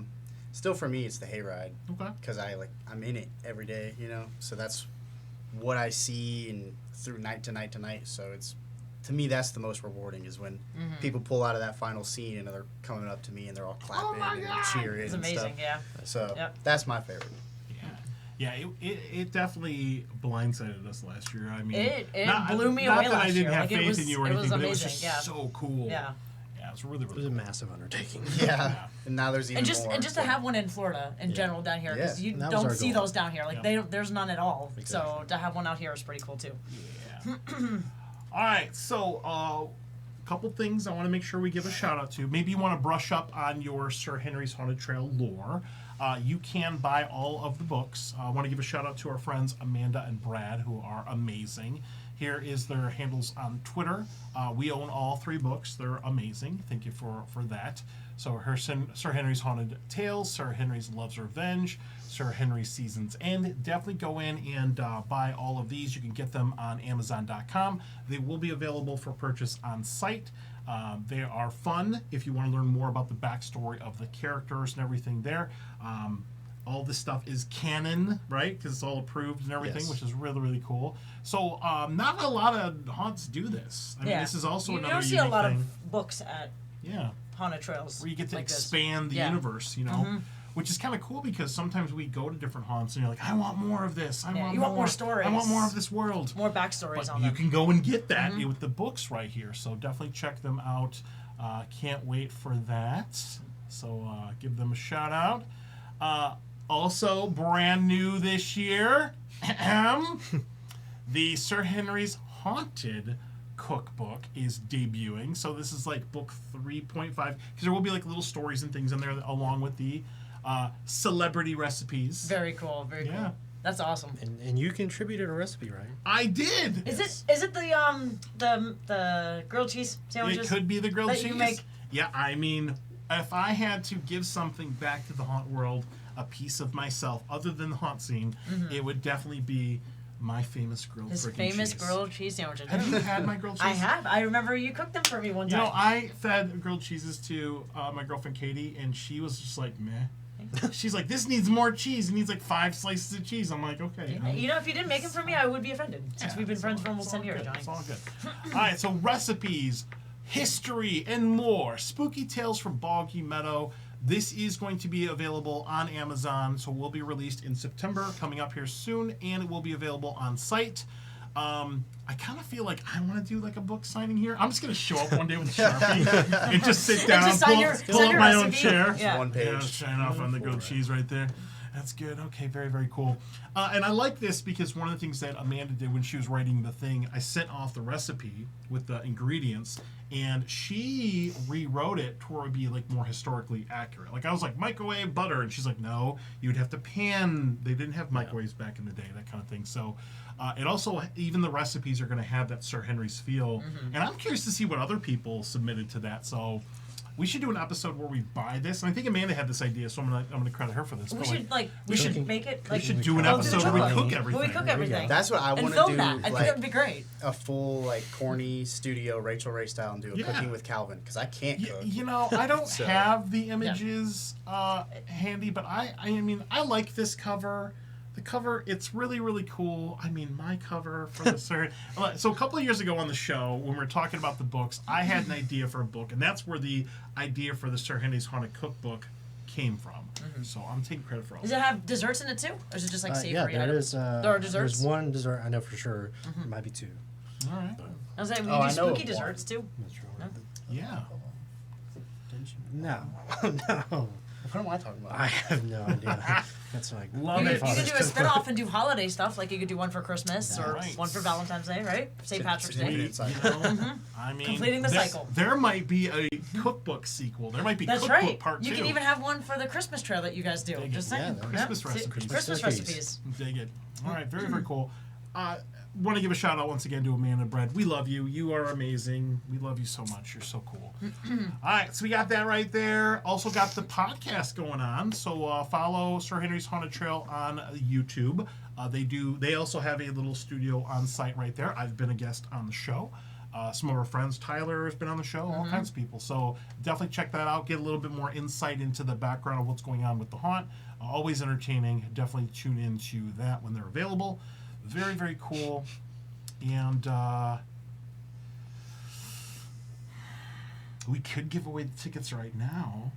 still for me it's the hayride,
Okay.
because I'm in it every day, so that's what I see and through night to night to night. So it's, to me, that's the most rewarding, is when people pull out of that final scene and they're coming up to me and they're all clapping and cheering
It's
and
amazing,
stuff.
yeah.
So
Yep.
that's my favorite.
Yeah, it definitely blindsided us last year. I mean,
It
not,
blew me
not
away
that I
last
didn't
year.
have
Like, it
faith
was-
in you or
it
anything,
was
but it was
amazing,
just
yeah.
so cool.
Yeah.
Yeah, it was really,
It was
really
a
cool.
massive undertaking.
Yeah, and now there's even
And just
more.
and just to have one in Florida in general down here, because
Yeah.
you
And that was
don't
our
see
goal.
those down here. Like
Yeah.
there's none at all. So
Exactly.
to have one out here is pretty cool too.
Yeah. All right, so a couple things I want to make sure we give a shout out to. Maybe you want to brush up on your Sir Henry's Haunted Trail lore. You can buy all of the books. I want to give a shout out to our friends Amanda and Brad, who are amazing. Here is their handles on Twitter. We own all 3 books. They're amazing. Thank you for that. So Sir Henry's Haunted Tales, Sir Henry's Love's Revenge, Sir Henry's Seasons End. Definitely go in and buy all of these. You can get them on Amazon.com. They will be available for purchase on site. They are fun if you want to learn more about the backstory of the characters and everything there. All this stuff is canon, right? Because it's all approved and everything, which is really, really cool. So not a lot of haunts do this. I mean, this is also another unique thing.
You don't see a lot of books at haunted trails.
Where you get to
like
expand the universe, you know? Which is kind of cool because sometimes we go to different haunts and you're like, I want more of this. I want
more stories.
I want more of this world.
More backstories on them.
You can go and get that with the books right here. So definitely check them out. Can't wait for that. So give them a shout out. Also, brand new this year, the Sir Henry's Haunted Cookbook is debuting. So this is like book 3.5, because there will be like little stories and things in there along with the celebrity recipes.
Very cool. Very cool. That's awesome.
And you contributed a recipe, right?
I did.
Is it the grilled cheese sandwiches?
It could be the grilled cheese.
You make?
Yeah, I mean, if I had to give something back to the haunt world, a piece of myself other than the haunt scene, it would definitely be my famous grilled
His
freaking
famous
cheese.
grilled cheese sandwiches.
Have you had my grilled cheese?
I have. I remember you cooked them for me one time.
You know, I fed grilled cheeses to my girlfriend Katie, and she was just like, meh. She's like, this needs more cheese. It needs like 5 slices of cheese. I'm like, okay.
You know, if you didn't make them for me, I would be offended. Since we've been friends for almost 10 years, Johnny.
It's all good. All right, so recipes, history, and more. Spooky Tales from Boggy Meadow. This is going to be available on Amazon, so will be released in September, coming up here soon, and it will be available on site. I kind of feel like I want to do like a book signing here. I'm just going to show up one day with a Sharpie and just sit down, pull up my own chair.
Yeah. One page.
Yeah, sign off on the grilled cheese right there. That's good. Okay, very, very cool. And I like this because one of the things that Amanda did when she was writing the thing, I sent off the recipe with the ingredients, and she rewrote it to where it would be like more historically accurate. Like I was like, microwave butter, and she's like, no, you'd have to pan. They didn't have microwaves back in the day, that kind of thing. So it also, even the recipes are going to have that Sir Henry's feel. And I'm curious to see what other people submitted to that. So we should do an episode where we buy this, and I think Amanda had this idea, so I'm gonna credit her for this.
We should we should make it.
We should do an episode where we cook everything.
We cook everything.
That's what I want to
film
do.
that. I think that would be great.
A full like corny studio Rachel Ray style and do a cooking with Calvin, because I can't cook.
You know, I don't have the images handy, but I mean, I like this cover. The cover, it's really, really cool. I mean, my cover for the Sir... So a couple of years ago on the show, when we were talking about the books, I had an idea for a book, and that's where the idea for the Sir Henry's Haunted Cookbook came from. So I'm taking credit for all
Does it have desserts in it too? Or is it just like savory
Yeah, there
items?
is.
There are desserts?
There's one dessert I know for sure. There might be 2.
All right.
I was like, we
I
do
know
spooky
of
desserts too.
Not sure.
Yeah.
No. No.
What am I talking about?
I have no idea. That's like
Love
You
it.
could do a spin-off and do holiday stuff. Like you could do one for Christmas or
Right.
one for Valentine's Day, right? St. Patrick's Day.
Infinite cycle.
I mean,
Completing the cycle.
There might be a cookbook sequel. There might be
That's
cookbook
right.
part 2.
You can even have one for the Christmas trail that you guys do.
Dig
Just
it.
saying.
Yeah,
Christmas
See,
recipes.
Christmas recipes.
Dig it. All right, very, very cool. Want to give a shout out once again to Amanda Bread. We love you. You are amazing. We love you so much. You're so cool. All right, so we got that right there. Also got the podcast going on. So follow Sir Henry's Haunted Trail on YouTube. They also have a little studio on site right there. I've been a guest on the show. Some of our friends, Tyler has been on the show, all kinds of people. So definitely check that out. Get a little bit more insight into the background of what's going on with the haunt. Always entertaining. Definitely tune into that when they're available. Very, very cool. And we could give away the tickets right now.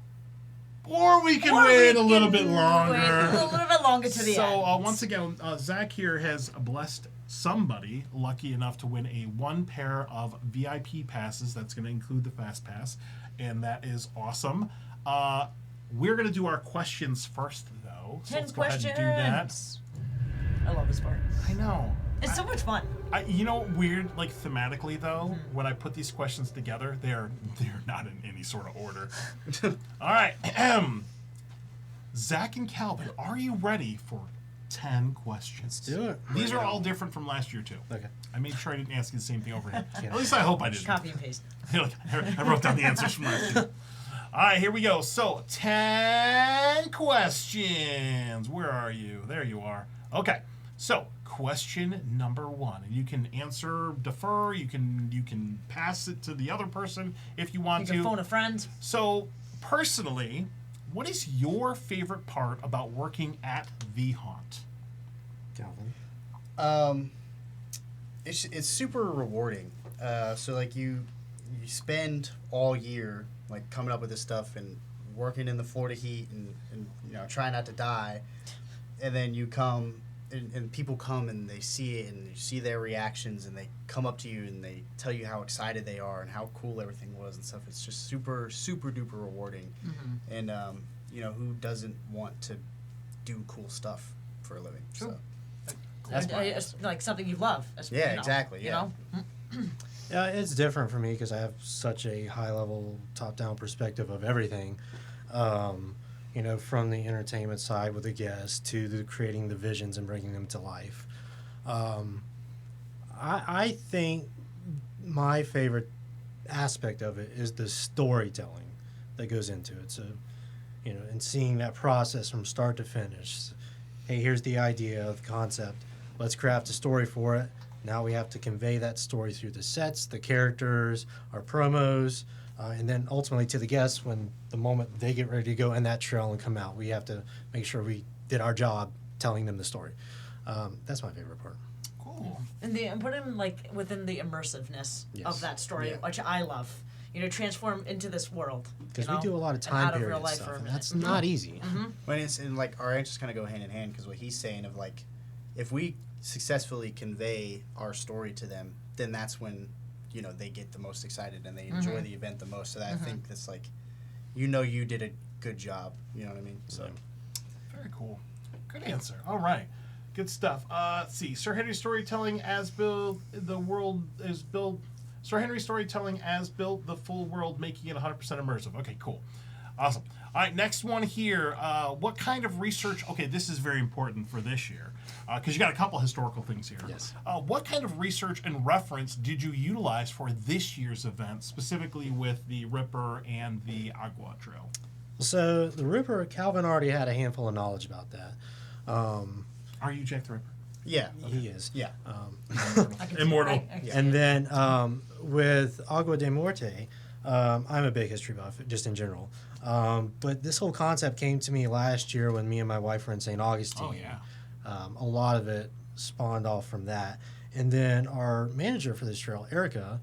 Or we can wait a little bit longer.
Wait a little bit longer to the end.
So once again, Zach here has blessed somebody lucky enough to win a 1 pair of VIP passes. That's going to include the Fast Pass. And that is awesome. We're going to do our questions first, though. So
10
let's go ahead and do that.
I love this part.
I know.
It's so much fun.
You know, weird, like thematically though, when I put these questions together, they're not in any sort of order. All right, Zach and Calvin, are you ready for 10 questions.
Let's do it.
These are all different from last year, too.
Okay.
I made sure I didn't ask you the same thing over here. At least I hope I didn't.
Copy and paste.
I wrote down the answers from last year. All right, here we go. So, 10 questions. Where are you? There you are. Okay. So, question number 1. You can answer, defer. You can pass it to the other person if you want to.
You can phone a friend.
So, personally, what is your favorite part about working at the haunt?
Calvin.
It's super rewarding. So like you spend all year like coming up with this stuff and working in the Florida heat and you know trying not to die, and then you come and people come and they see it and you see their reactions and they come up to you and they tell you how excited they are and how cool everything was and stuff. It's just super duper rewarding. And you know, who doesn't want to do cool stuff for a living?
Sure.
So
It's like something you love.
Yeah,
you know,
exactly, yeah.
You know?
Yeah, it's different for me because I have such a high-level, top-down perspective of everything. You know, from the entertainment side with the guests to the creating the visions and bringing them to life. I think my favorite aspect of it is the storytelling that goes into it. So, you know, and seeing that process from start to finish. Hey, here's the idea of the concept. Let's craft a story for it. Now we have to convey that story through the sets, the characters, our promos, and then ultimately to the guests when the moment they get ready to go in that trail and come out. We have to make sure we did our job telling them the story. That's my favorite part.
Cool.
And put him like within the immersiveness
Yes.
of that story,
Yeah.
which I love. You know, transform into this world.
Because
you
we
know,
do a lot of
and
time
out of real
period
life
stuff,
for a
and
minute.
that's not easy.
when it's and like our answers kind of go hand in hand because what he's saying of like if we successfully convey our story to them, then that's when you know they get the most excited and they enjoy the event the most. So that I think that's like, you know, you did a good job. You know what I mean? So
Very cool. Good answer. All right. Good stuff. Let's see. Sir Henry Storytelling as built, the world is built. Sir Henry Storytelling as built the full world, making it 100% immersive. Okay, cool. Awesome. All right, next one here. What kind of research? Okay, this is very important for this year because you got a couple historical things here.
Yes.
What kind of research and reference did you utilize for this year's event, specifically with the Ripper and the Agua Trail?
So the Ripper, Calvin already had a handful of knowledge about that.
Are you Jack the Ripper?
yeah,
He is.
yeah.
I can see-
Immortal.
I can see
And
it.
then with Agua de Muerte, I'm a big history buff, just in general. But this whole concept came to me last year when me and my wife were in St. Augustine.
Oh, yeah.
A lot of it spawned off from that. And then our manager for this trail, Erica,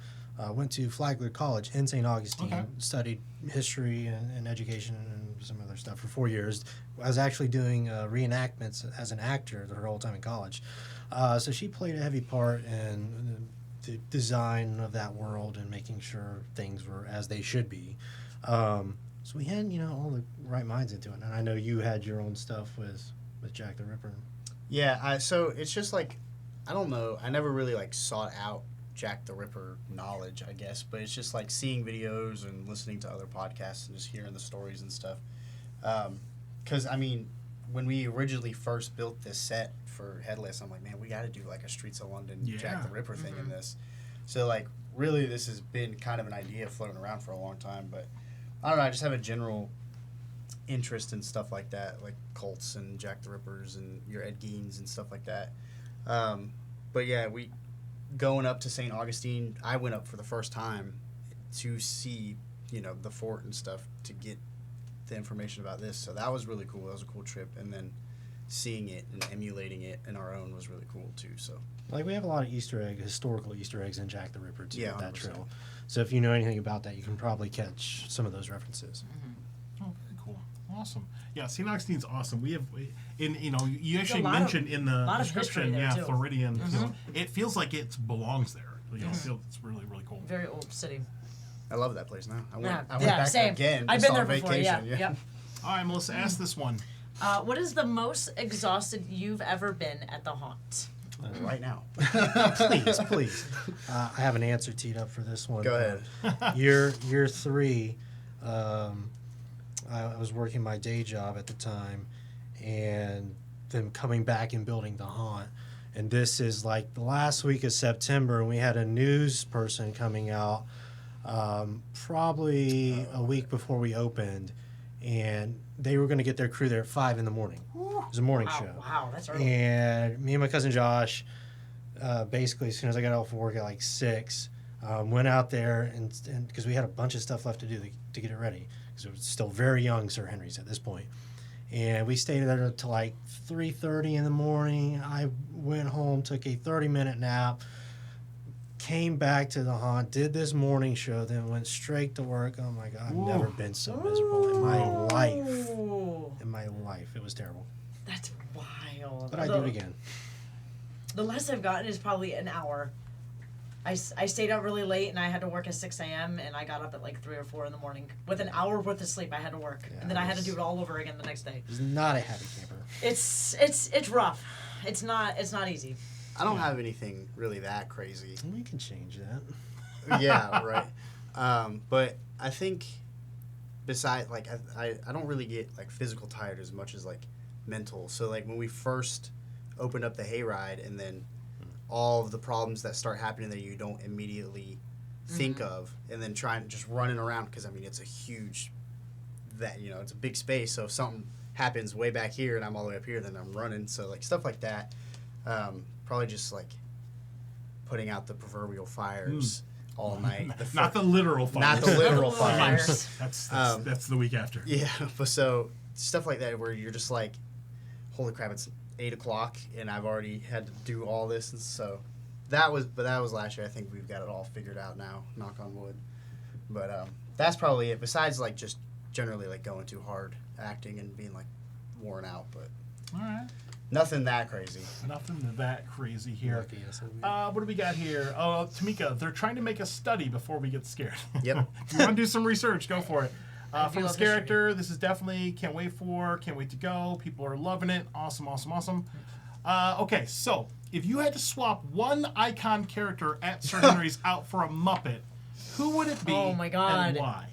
went to Flagler College in St. Augustine,
Okay.
studied history and education and some other stuff for 4 years. I was actually doing reenactments as an actor her whole time in college. So she played a heavy part in the design of that world and making sure things were as they should be. So we had, you know, all the right minds into it. And I know you had your own stuff with Jack the Ripper.
Yeah, so it's just like, I don't know, I never really like sought out Jack the Ripper knowledge, I guess, but it's just like seeing videos and listening to other podcasts and just hearing the stories and stuff. Because, I mean, when we originally first built this set for Headless, I'm like, man, we got to do like a Streets of London Jack the Ripper thing in this. So, like, really, this has been kind of an idea floating around for a long time, but I don't know, I just have a general interest in stuff like that, like cults and Jack the Rippers and your Ed Geins and stuff like that. But yeah, we going up to St. Augustine, I went up for the first time to see, you know, the fort and stuff to get the information about this. So that was really cool. That was a cool trip. And then seeing it and emulating it in our own was really cool too. So
Like, we have a lot of historical Easter eggs in Jack the Ripper, too,
Yeah,
with that
100%.
trail. So if you know anything about that, you can probably catch some of those references.
Oh, very cool. Awesome. Yeah, St. Augustine's awesome. We have, you know, you actually
a lot of-
mentioned in the
lot of
description,
history there,
yeah,
too.
Floridian. You know, it feels like it belongs there. You know, it's really, really cool.
Very old city.
I love that place now. I went
Yeah,
back
same.
again.
I've
just
been there
on
before.
vacation.
Yeah, yep.
All right, Melissa, ask this one.
What is the most exhausted you've ever been at the haunt?
Right now.
Please. I have an answer teed up for this one.
Go ahead.
Year 3, I was working my day job at the time, and them coming back and building the haunt. And this is like the last week of September, and we had a news person coming out probably a week before we opened, and they were going to get their crew there at 5 in the morning. It was a morning show.
Wow, that's early.
And me and my cousin Josh, basically as soon as I got off work at like 6, went out there and because we had a bunch of stuff left to do to get it ready, because it was still very young Sir Henry's at this point. And we stayed there until like 3:30 in the morning. I went home, took a 30-minute nap, came back to the haunt, did this morning show, then went straight to work. Oh my God, I've never been so miserable in my life. In my life. It was terrible.
That's wild.
But I'd do it again.
The less I've gotten is probably an hour. I stayed out really late, and I had to work at 6 a.m., and I got up at like 3 or 4 in the morning. With an hour worth of sleep, I had to work.
Yeah,
and then I had to do it all over again the next day.
It's not a happy camper.
It's rough. It's not easy.
I don't have anything really that crazy.
We can change that.
Yeah, right. But I think besides, like, I don't really get, like, physical tired as much as, like, mental. So, like, when we first opened up the hayride, and then all of the problems that start happening that you don't immediately think of, and then just running around, because, I mean, it's a huge, it's a big space, so if something happens way back here and I'm all the way up here, then I'm running. So, like, stuff like that. Probably just, like, putting out the proverbial fires all night.
Not the literal fires.
Not the literal
fires.
fires.
That's the week after.
Yeah, but so stuff like that where you're just like, holy crap, it's 8 o'clock and I've already had to do all this, and so that was last year. I think we've got it all figured out now, knock on wood. But that's probably it. Besides, like, just generally, like, going too hard acting and being, like, worn out, but
All right.
nothing that crazy.
Nothing that crazy here.
Lucky, yes,
What do we got here? Oh, Tamika, they're trying to make us study before we get scared.
Yep.
If you want to do some research, go for it. From
love
this character, this is definitely can't wait to go. People are loving it. Awesome. Okay, so if you had to swap one icon character at Sir Henry's out for a Muppet, who would it be?
Oh my God.
And why?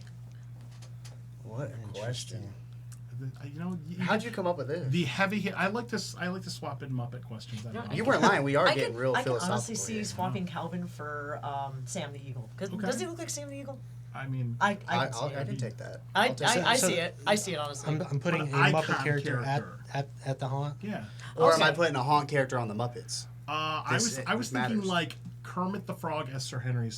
What a question.
How'd
you come up with this?
The heavy hit. I like to swap in Muppet questions. I don't know.
You weren't lying. We are
I
getting
could,
real
I can
philosophical.
honestly see
here.
swapping Calvin for Sam the Eagle.
Okay.
Does he look like Sam the Eagle?
I mean,
I can see
I
it.
can take that.
I
So-
see it. I see it, honestly.
I'm putting a
An
Muppet
icon
character
character.
at the haunt.
yeah.
Or am I
Okay.
putting a haunt character on the Muppets?
I was thinking
matters.
like Kermit the Frog as Sir Henry.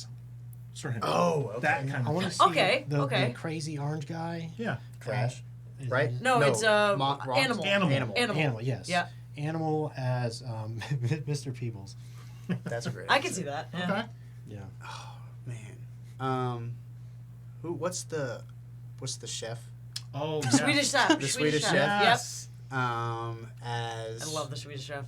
Oh, okay.
That kind
I
of
want to
thing.
see
Okay,
the
okay.
crazy orange guy.
Yeah.
Crash.
Is
Right?
it-
No, it's
wrong.
Animal.
Animal.
Animal, yes.
Yeah.
Animal as Mr. Peebles.
That's a great.
I can see that. Yeah.
Okay.
Yeah.
Man. What's the chef?
Oh, yeah.
Swedish Chef.
The Swedish Chef?
Yes.
As
I love the Swedish Chef.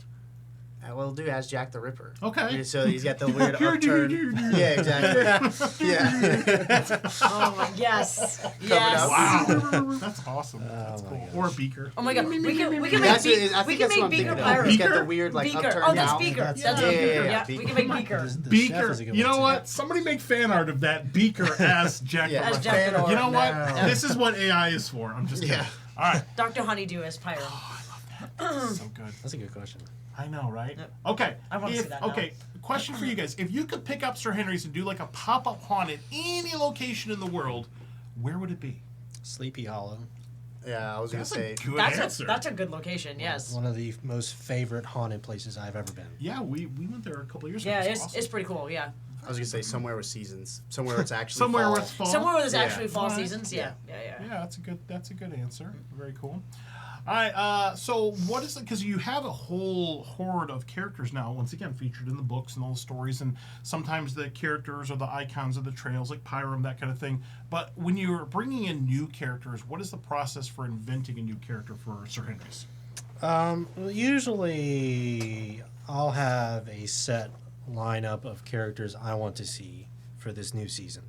We'll do as Jack the Ripper.
Okay.
So he's got the weird upturn. Yeah, exactly. Yeah.
Oh my yes, yes.
up.
Wow. That's awesome. That's
my
cool.
gosh.
Or Beaker.
Oh my god, we can make
That's
Beaker.
it. I
We
think
can
that's what I'm
make Beaker
thinking of.
pirate.
He's got the weird, like,
Beaker.
upturned
Oh, that's
mouth.
Beaker.
That's-
That's
yeah,
what Beaker.
yeah,
Yeah,
Beaker.
we can make Beaker.
The chef
Beaker.
is a good
You know
one, too.
what? Somebody make fan art of that. Beaker as Jack
Yeah.
the
As
Ripper.
Jack the Ripper.
You know what?
No.
This is what AI is for. I'm just kidding.
Yeah.
All right.
Dr. Honeydew as pirate.
So good.
That's a good question.
I know, right?
Yep.
Okay.
I wanna see that now.
Okay. Question for you guys: if you could pick up Sir Henry's and do like a pop-up haunt at any location in the world, where would it be?
Sleepy Hollow.
Yeah, I was gonna
That's
say.
a good
That's
answer.
a good location. Yes.
One of the most favorite haunted places I've ever been.
Yeah, we went there a couple years
Yeah,
ago.
it's pretty cool. Yeah.
I was gonna say somewhere with seasons. Somewhere it's actually
Somewhere
fall.
with fall.
Somewhere where there's
Yeah.
actually fall
Alright.
seasons. Yeah. Yeah.
Yeah, that's a good answer. Very cool. All right, so what is it? Because you have a whole horde of characters now, once again, featured in the books and all the stories, and sometimes the characters are the icons of the trails, like Pyram, that kind of thing. But when you're bringing in new characters, what is the process for inventing a new character for Sir Henry's?
Usually, I'll have a set lineup of characters I want to see for this new season.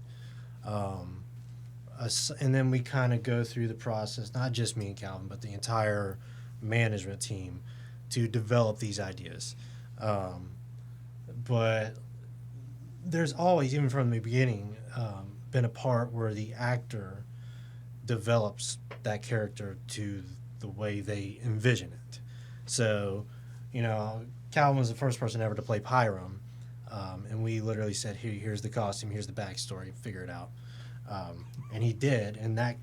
And then we kind of go through the process, not just me and Calvin, but the entire management team to develop these ideas. But there's always, even from the beginning, been a part where the actor develops that character to the way they envision it. So, Calvin was the first person ever to play Pyrum, and we literally said, here's the costume, here's the backstory, figure it out. And he did, and that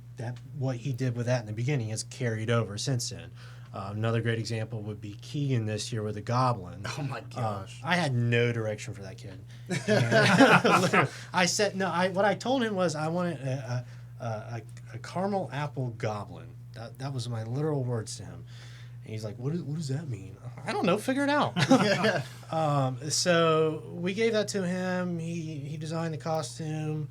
what he did with that in the beginning has carried over since then. Another great example would be Keegan this year with the Goblin.
Oh my gosh.
I had no direction for that kid. And I said what I told him was I wanted a caramel apple goblin. That was my literal words to him. And he's like, what does that mean? I don't know. Figure it out. So we gave that to him. He designed the costume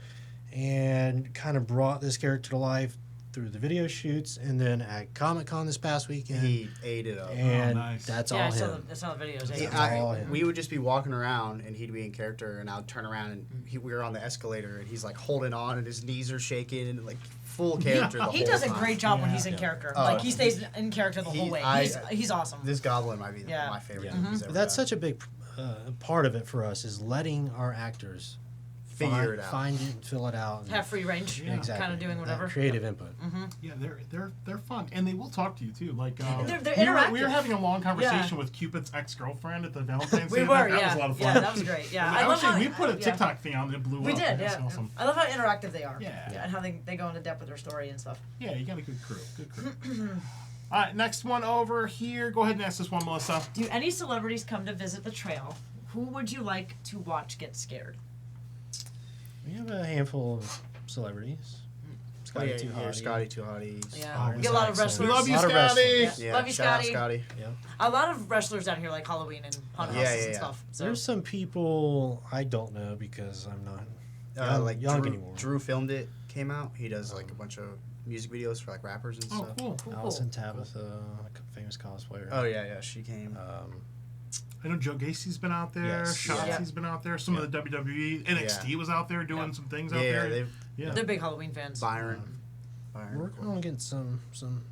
and kind of brought this character to life through the video shoots, and then at Comic-Con this past weekend.
He ate it up.
And
nice.
that's
Yeah,
all him.
I saw the videos.
He-
Yeah.
all him.
we would just be walking around, and he'd be in character, and I'd turn around, and we were on the escalator, and he's like holding on, and his knees are shaking, and like full character. The
He
whole
does a
time.
great job when
Yeah.
he's in
Yeah.
character.
Oh.
Like he stays in character the whole way. He's awesome.
This goblin might be
Yeah.
my favorite.
Yeah.
thing he's ever
That's
done.
such a big part of it for us is letting our actors
Figure it out.
find it, and fill it out. And
Have free range.
Yeah.
exactly.
Kind of doing
that
whatever.
creative input.
Yeah, they're fun, and they will talk to you too. Like
They're
we were
interactive.
having a long conversation
Yeah.
with Cupid's ex-girlfriend at the Valentine's
We
Day.
were,
That was
yeah.
a lot of fun.
Yeah, that was great. Yeah, I love
Actually,
how
we put a
yeah.
TikTok thing on that blew
We
up.
did,
That's
yeah.
awesome.
I love how interactive they are.
Yeah.
And how they go into depth with their story and stuff.
Yeah, you got a good crew. Good crew. All right, next one over here. Go ahead and ask this one, Melissa.
Do any celebrities come to visit the trail? Who would you like to watch get scared?
We have a handful of celebrities. Scotty Too Hottie.
Scotty Too Hotties.
Yeah,
Oh,
we get a lot of
excellent.
wrestlers.
We love you,
A lot of
Scotty.
wrestlers.
Yeah,
Love you,
shout out
Scotty.
Scotty.
Yeah.
A lot of wrestlers down here like Halloween and haunted
Yeah,
houses
yeah,
and
yeah.
stuff. So
There's some people I don't know because I'm not
Like
young
Drew,
anymore.
Drew Filmed It came out. He does like a bunch of music videos for like rappers and
Oh,
stuff.
cool.
cool.
Allison Tabitha, a famous cosplayer.
Oh yeah, she came.
I know Joe Gacy's been out there.
Yes.
Shotzi's
Yeah.
been out there. Some of the WWE, NXT was out there doing some things out
yeah,
there.
they've
Yeah.
They're big Halloween fans.
Byron.
We're working on getting some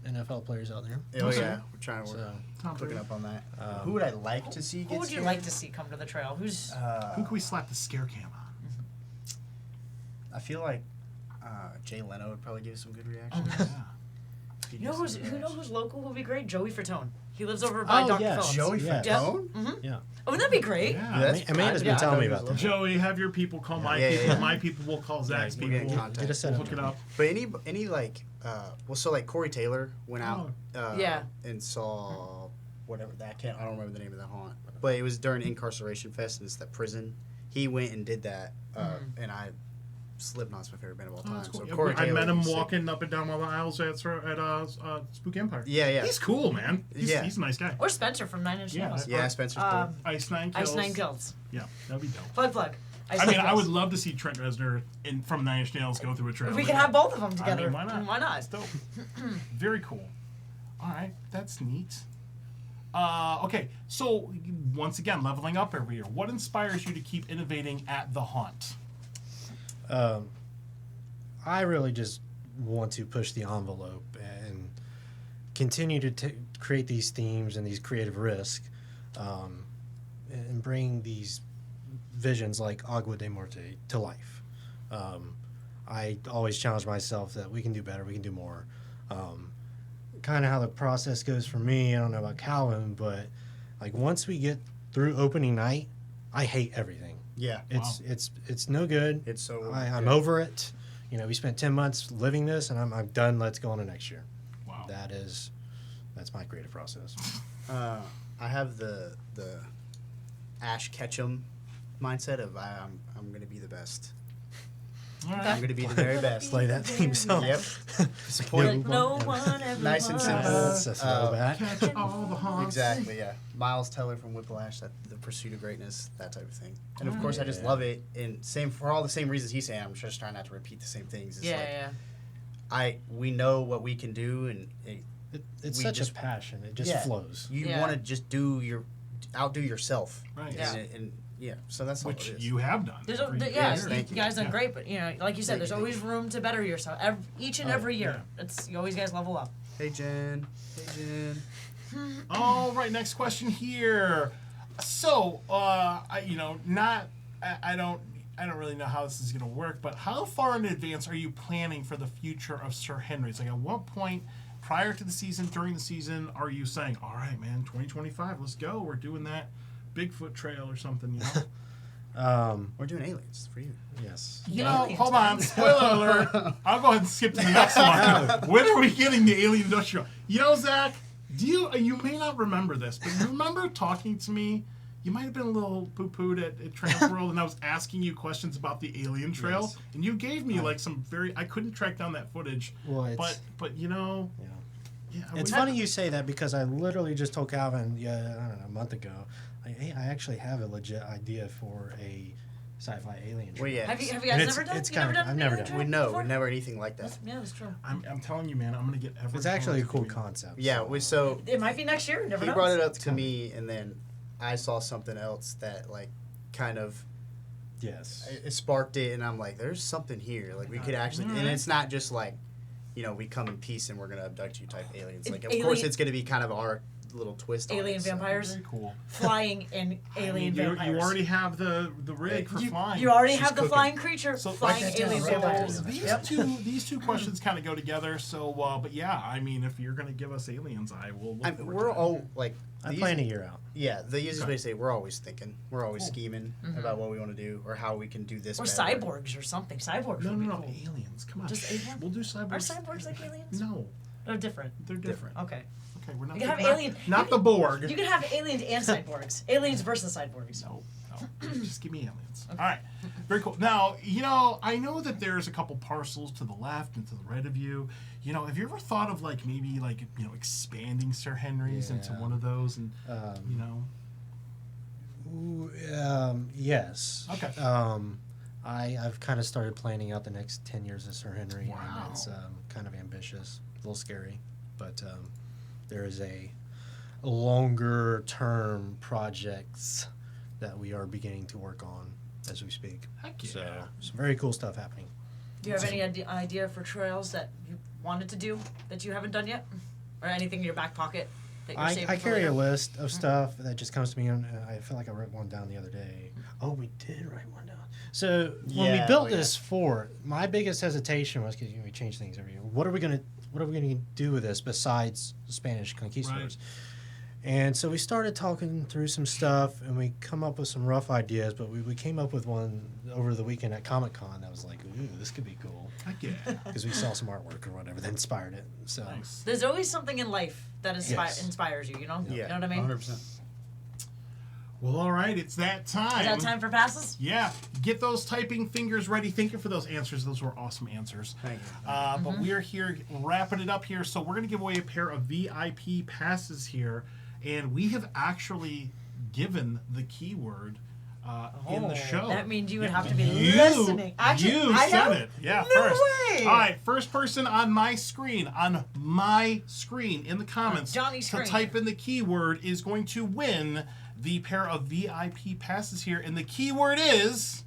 NFL players out there.
Oh
Okay.
yeah, we're trying to work.
So
Tom
Looking
Brady.
up on that. Who would I like to see get
Who would you
scared?
like to see come to the trail? Who's
Who can we slap the scare cam on?
I feel like Jay Leno would probably give some good reactions.
Yeah.
He'd
you know
give
who's
some
who
good
knows
reactions.
who's local would be great? Joey Fatone. He lives over by
Oh,
Dr.
yeah.
Phillips.
Joey
Yeah.
Fatone?
yeah,
Oh, wouldn't that be great?
Yeah.
That's-
Amanda's been
Yeah.
telling me about that.
Joey, have your people call my
Yeah, yeah,
people.
yeah.
My people will call Zach's
we'll get in
people.
contact.
Get a set
We'll
up.
hook it up.
But any like so like Corey Taylor went out
Yeah.
and saw whatever that I don't remember the name of that haunt. But it was during Incarceration Fest and it's that prison. He went and did that and Slipknot's my favorite band of all
Oh,
time.
that's cool.
So
Yeah,
Corey
I
Taylor
met him
was sick.
walking up and down all the aisles at Spook Empire.
Yeah, yeah.
He's cool, man. He's a nice guy.
Or Spencer from Nine Inch
Yeah.
Nails.
Yeah, Spencer's cool.
Ice Nine Kills.
Ice Nine Kills.
Yeah, that'd be dope.
Plug. Ice
I
Nine
mean, I
Kills.
would love to see Trent Reznor from Nine Inch Nails go through a trail.
We can have both of them
I
together.
mean, why not?
Why not?
That's dope. Very cool. All right, that's neat. Okay, so once again, leveling up every year. What inspires you to keep innovating at the haunt?
I really just want to push the envelope and continue to create these themes and these creative risks, and bring these visions like Agua de Muerte to life. I always challenge myself that we can do better, we can do more. Kind of how the process goes for me, I don't know about Calvin, but like once we get through opening night, I hate everything.
Yeah.
It's no good.
It's so
I'm
good.
over it. You know, we spent 10 months living this, and I'm done. Let's go on to next year.
Wow.
That's my creative process.
I have the Ash Ketchum mindset of I'm going to be the best.
All right.
I'm going to be the very best.
Play that theme song.
Yep.
Like
Disappointing.
no one ever
Nice and
was.
simple.
That's a throwback.
Catch all the haunts.
Exactly, yeah. Miles Teller from Whiplash, that the pursuit of greatness, that type of thing. And of course, I just love it. And same for all the same reasons he's saying. I'm just trying not to repeat the same things. It's
Yeah,
like, we know what we can do, and
It's
We
such
just-
a passion. It just
Yeah.
flows.
you
Yeah.
want to just outdo yourself.
Right.
Yeah.
And yeah, so that's all
Which
it is.
you have done.
There's
every
yeah,
Yes,
year.
thank
you
you.
guys done
Yeah.
great, but you know, like you said,
Thank
there's
you,
always room to better yourself. Each and every year, it's you always guys level up.
Hey, Jen. Hey, Jen.
All right, next question here. So, I don't really know how this is going to work, but how far in advance are you planning for the future of Sir Henry's? Like, at what point prior to the season, during the season, are you saying, all right, man, 2025, let's go. We're doing that Bigfoot trail or something, you know?
We're doing aliens for you.
Yes.
You know,
Aliens,
hold
man.
on. Spoiler alert. I'll go ahead and skip to the next one. When are we getting the alien industrial? You know, Zach, you may not remember this, but you remember talking to me. You might have been a little poo-pooed at Transworld, and I was asking you questions about the alien trail,
Yes.
and you gave me like some I couldn't track down that footage,
Well, it's,
but you know,
yeah.
yeah,
It's funny you say that because I literally just told Calvin, I don't know, a month ago, like, hey, I actually have a legit idea for a sci-fi alien trail.
Well, yeah.
Have you
And
guys
it's-
never done?
it's
You never
kinda-
done?
I've
an
never
alien
done.
We
trail
know,
before?
we've never anything like that.
Yeah, that's true.
I'm telling you, man, I'm gonna get every.
It's actually a
chance
cool
to-
concept.
Yeah,
so-
so
It might be next year. Never
he
knows.
brought it up to me, and then I saw something else that like kind of
Yes.
it sparked it, and I'm like, there's something here. Like we could actually, and
Alright.
it's not just like, we come in peace and we're gonna abduct you type aliens. Like of
Alien-
course it's gonna be kind of our little twist on
Alien
it. So.
vampires,
Very cool.
flying and
I
alien
mean,
vampires.
you already have the rig for flying.
You already
She's
have the
cooking.
flying creature,
So,
flying
like that
alien
down, right
vampires.
there.
These two questions kind of go together. So, but yeah, I mean, if you're gonna give us aliens, I will. Look forward to
We're
that.
all like,
I
the
plan a
easy-
year out.
Yeah, the easiest
Okay.
way to say it, we're always thinking, we're always
Cool.
scheming about what we want to do or how we can do this.
Or
better.
cyborgs or something. Cyborgs
No,
would be
no,
cool.
aliens. Come on,
Just
shh,
alien?
we'll do cyborgs.
Are cyborgs like aliens?
No,
They're different.
they're different.
Okay.
Okay, we're not.
You can have
not,
alien-
Not
you
the Borg.
You can have aliens and cyborgs. Aliens versus cyborgs.
No, just give me aliens. All right, very cool. Now, I know that there's a couple parcels to the left and to the right of you. Have you ever thought of maybe expanding Sir Henry's into
Yeah.
one of those and
Ooh, yes.
Okay.
I've kind of started planning out the next 10 years of Sir Henry,
Wow.
and it's kind of ambitious, a little scary, but there is a longer term projects that we are beginning to work on as we speak.
Heck yeah.
So some very cool stuff happening.
Do you have any idea for trails that you wanted to do that you haven't done yet? Or anything in your back pocket that you're saving
I
for
carry
later?
a list of stuff that just comes to me, and I feel like I wrote one down the other day. Oh, we did write one down. So when we
Yeah,
built
oh, yeah.
this fort, my biggest hesitation was because we change things every year. What are we gonna do with this besides the Spanish conquistadors? And so we started talking through some stuff, and we come up with some rough ideas. But we came up with one over the weekend at Comic-Con that was like, ooh, this could be cool,
Heck yeah.
because we saw some artwork or whatever that inspired it. So
Nice.
There's always something in life that
Yes.
inspires you, you know?
Yeah,
You know what I mean?
100%.
Well, all right, it's that time.
Is that time for passes?
Yeah, get those typing fingers ready. Thank you for those answers. Those were awesome answers.
Thank you.
But we are here wrapping it up here. So we're going to give away a pair of VIP passes here. And we have actually given the keyword in the show.
That means you would have to be
You-
listening. Actually,
you
I
said
know?
it. Yeah,
No
first.
way.
All right, first person on my screen in the comments
Johnny's
to
screen.
type in the keyword is going to win the pair of VIP passes here. And the keyword is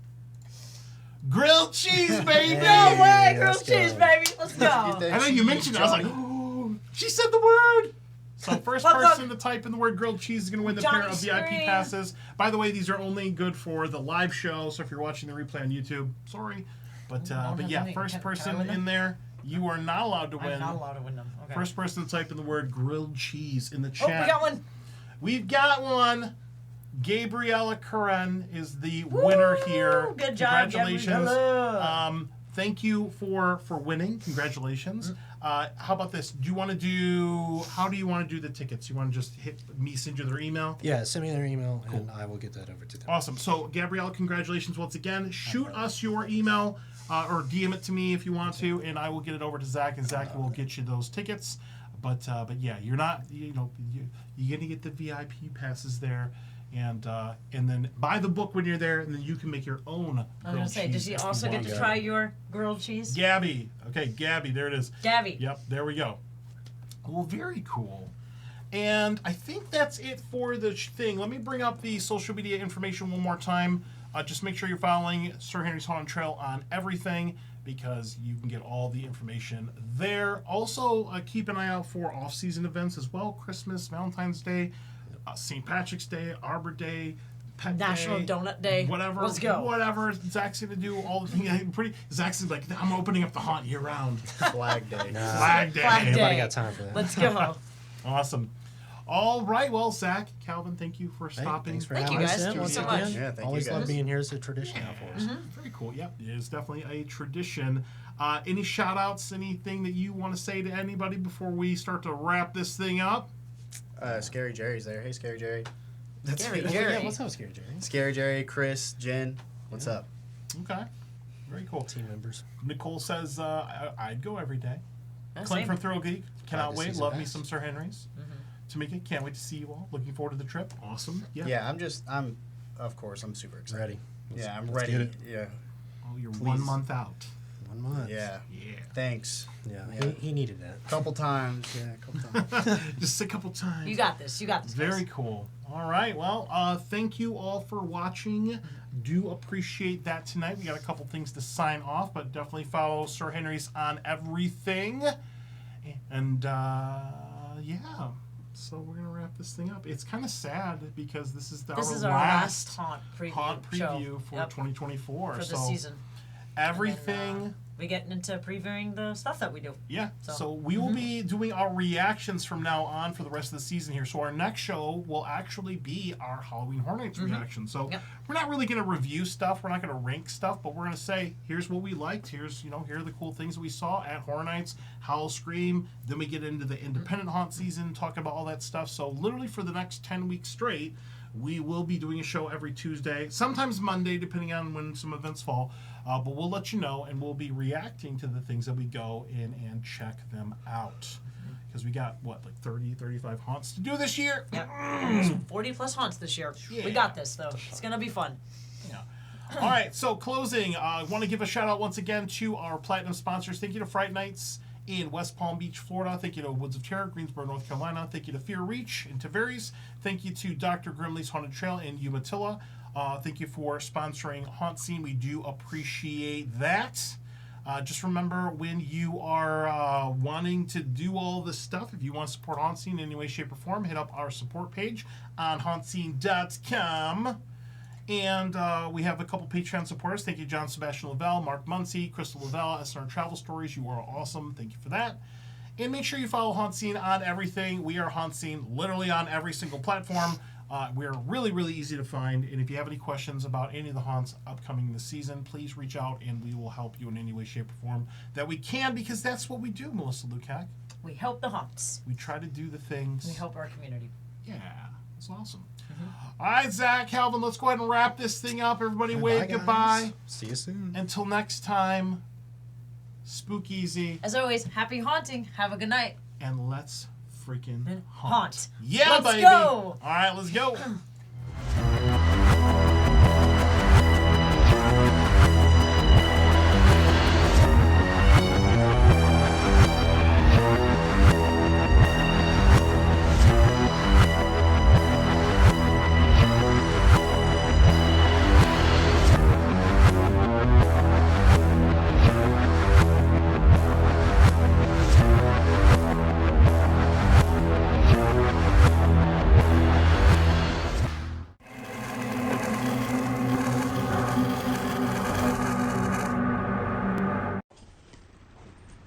grilled cheese, baby.
No way,
Hey,
grilled
let's go.
cheese, baby. Let's go.
I know you mentioned it. I was like, oh, she said the word. So first
Look,
person
look.
to type in the word grilled cheese is going to win the pair of
Johnny's
VIP
screen.
passes. By the way, these are only good for the live show. So if you're watching the replay on YouTube, sorry. But
have
yeah,
any.
first
Can I
person
win them?
in there, you are not allowed to win.
I'm not allowed to win them. Okay.
First person to type in the word grilled cheese in the
Oh,
chat.
we got one.
We've got one. Gabriella Curran is the winner here.
Good job,
Congratulations.
Gabriella.
Thank you for winning. Congratulations. How about this? How do you want to do the tickets? You want to just send you their email?
yeah, send me their email, and I will get that over to them.
Awesome. So, Gabrielle, congratulations once again. Shoot us your email or DM it to me if you want to, and I will get it over to Zach, and Zach will get you those tickets. But yeah, you're not, you're going to get the VIP passes there. And then buy the book when you're there, and then you can make your own.
I was gonna say, does he also get to try your grilled cheese?
Gabby. Okay, Gabby, there it is.
Gabby.
Yep, there we go. Well, very cool. And I think that's it for the thing. Let me bring up the social media information one more time. Just make sure you're following Sir Henry's Haunted Trail on everything, because you can get all the information there. Also, keep an eye out for off-season events as well. Christmas, Valentine's Day, St. Patrick's Day, Arbor Day, pet
National
day,
Donut Day.
whatever.
Let's go.
Whatever Zach's gonna do, all the things. Zach's like, I'm opening up the haunt year round.
Flag Day.
Flag Day.
Flag
Ain't nobody
Day.
got time for that.
Let's go.
Awesome. All right, well, Zach, Calvin, thank you for
Hey,
stopping.
thanks for
Thank
having
you,
us
guys.
in
Thank you
once
so
again.
much.
Yeah, thank
Always
you,
love
guys.
being here. It's a tradition now for us.
Very cool. Yep, it is definitely a tradition. Any shout outs, anything that you want to say to anybody before we start to wrap this thing up?
Scary Jerry's there. Hey, Scary Jerry. That's
Scary
it.
Jerry.
Yeah, what's up, Scary Jerry?
Scary Jerry, Chris, Jen. What's up?
Okay. Very cool.
Team members.
Nicole says, I'd go every day.
Yeah,
Clint
same.
from Thrill Geek. Cannot
to
wait.
see some
Love me
guys.
some Sir Henry's. Tamika, can't wait to see you all. Looking forward to the trip. Awesome. Yeah.
Of course, I'm super excited.
Ready.
Yeah, I'm
Let's
ready.
get it.
Yeah.
Oh, you're
Please.
1 month out.
1 month.
Yeah.
Yeah.
Thanks.
Yeah,
Yeah.
He needed that.
Couple times. Yeah, a couple times.
Just a couple times.
You got this. You got this.
Very
guys.
cool. All right. Well, thank you all for watching. Do appreciate that tonight. We got a couple things to sign off, but definitely follow Sir Henry's on everything. And yeah, so we're gonna wrap this thing up. It's kind of sad because this is
Our last haunt preview.
preview
show.
for
Yep,
2024.
for
so
the season.
everything.
And then, we get into previewing the stuff that we do.
Yeah,
So-
so we will be doing our reactions from now on for the rest of the season here. So our next show will actually be our Halloween Horror Nights reaction. So
Yep.
we're not really going to review stuff. We're not going to rank stuff, but we're going to say, here's what we liked. Here's, here are the cool things that we saw at Horror Nights, Howl Scream. Then we get into the independent haunt season, talk about all that stuff. So literally for the next 10 weeks straight, we will be doing a show every Tuesday, sometimes Monday, depending on when some events fall. But we'll let you know, and we'll be reacting to the things that we go in and check them out. Because we got, 30, 35 haunts to do this year?
Yep. 40 plus haunts this year.
Yeah.
We got this, though. It's going to be fun.
Yeah. All right, so closing, I want to give a shout out once again to our platinum sponsors. Thank you to Fright Nights in West Palm Beach, Florida. Thank you to Woods of Terror, Greensboro, North Carolina. Thank you to Fear Reach in Tavares. Thank you to Dr. Grimley's Haunted Trail in Umatilla. Thank you for sponsoring Haunt Scene. We do appreciate that. Just remember, when you are wanting to do all this stuff, if you want to support Haunt Scene in any way, shape, or form, hit up our support page on hauntscene.com. And we have a couple Patreon supporters. Thank you, John Sebastian Lavelle, Mark Muncie, Crystal Lavelle, SNR Travel Stories. You are awesome. Thank you for that. And make sure you follow Haunt Scene on everything. We are Haunt Scene literally on every single platform. We're really, really easy to find. And if you have any questions about any of the haunts upcoming this season, please reach out and we will help you in any way, shape, or form that we can, because that's what we do, Melissa Lukac.
We help the haunts.
We try to do the things.
We help our community.
Yeah, it's awesome. All right, Zach, Calvin, let's go ahead and wrap this thing up. Everybody wave
Bye, guys.
goodbye.
See you soon.
Until next time, spook easy,
As always, happy haunting. Have a good night.
and let's freaking haunt.
Haunt.
Yeah,
Let's
baby.
go.
All right, let's go.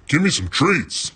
Give me some treats.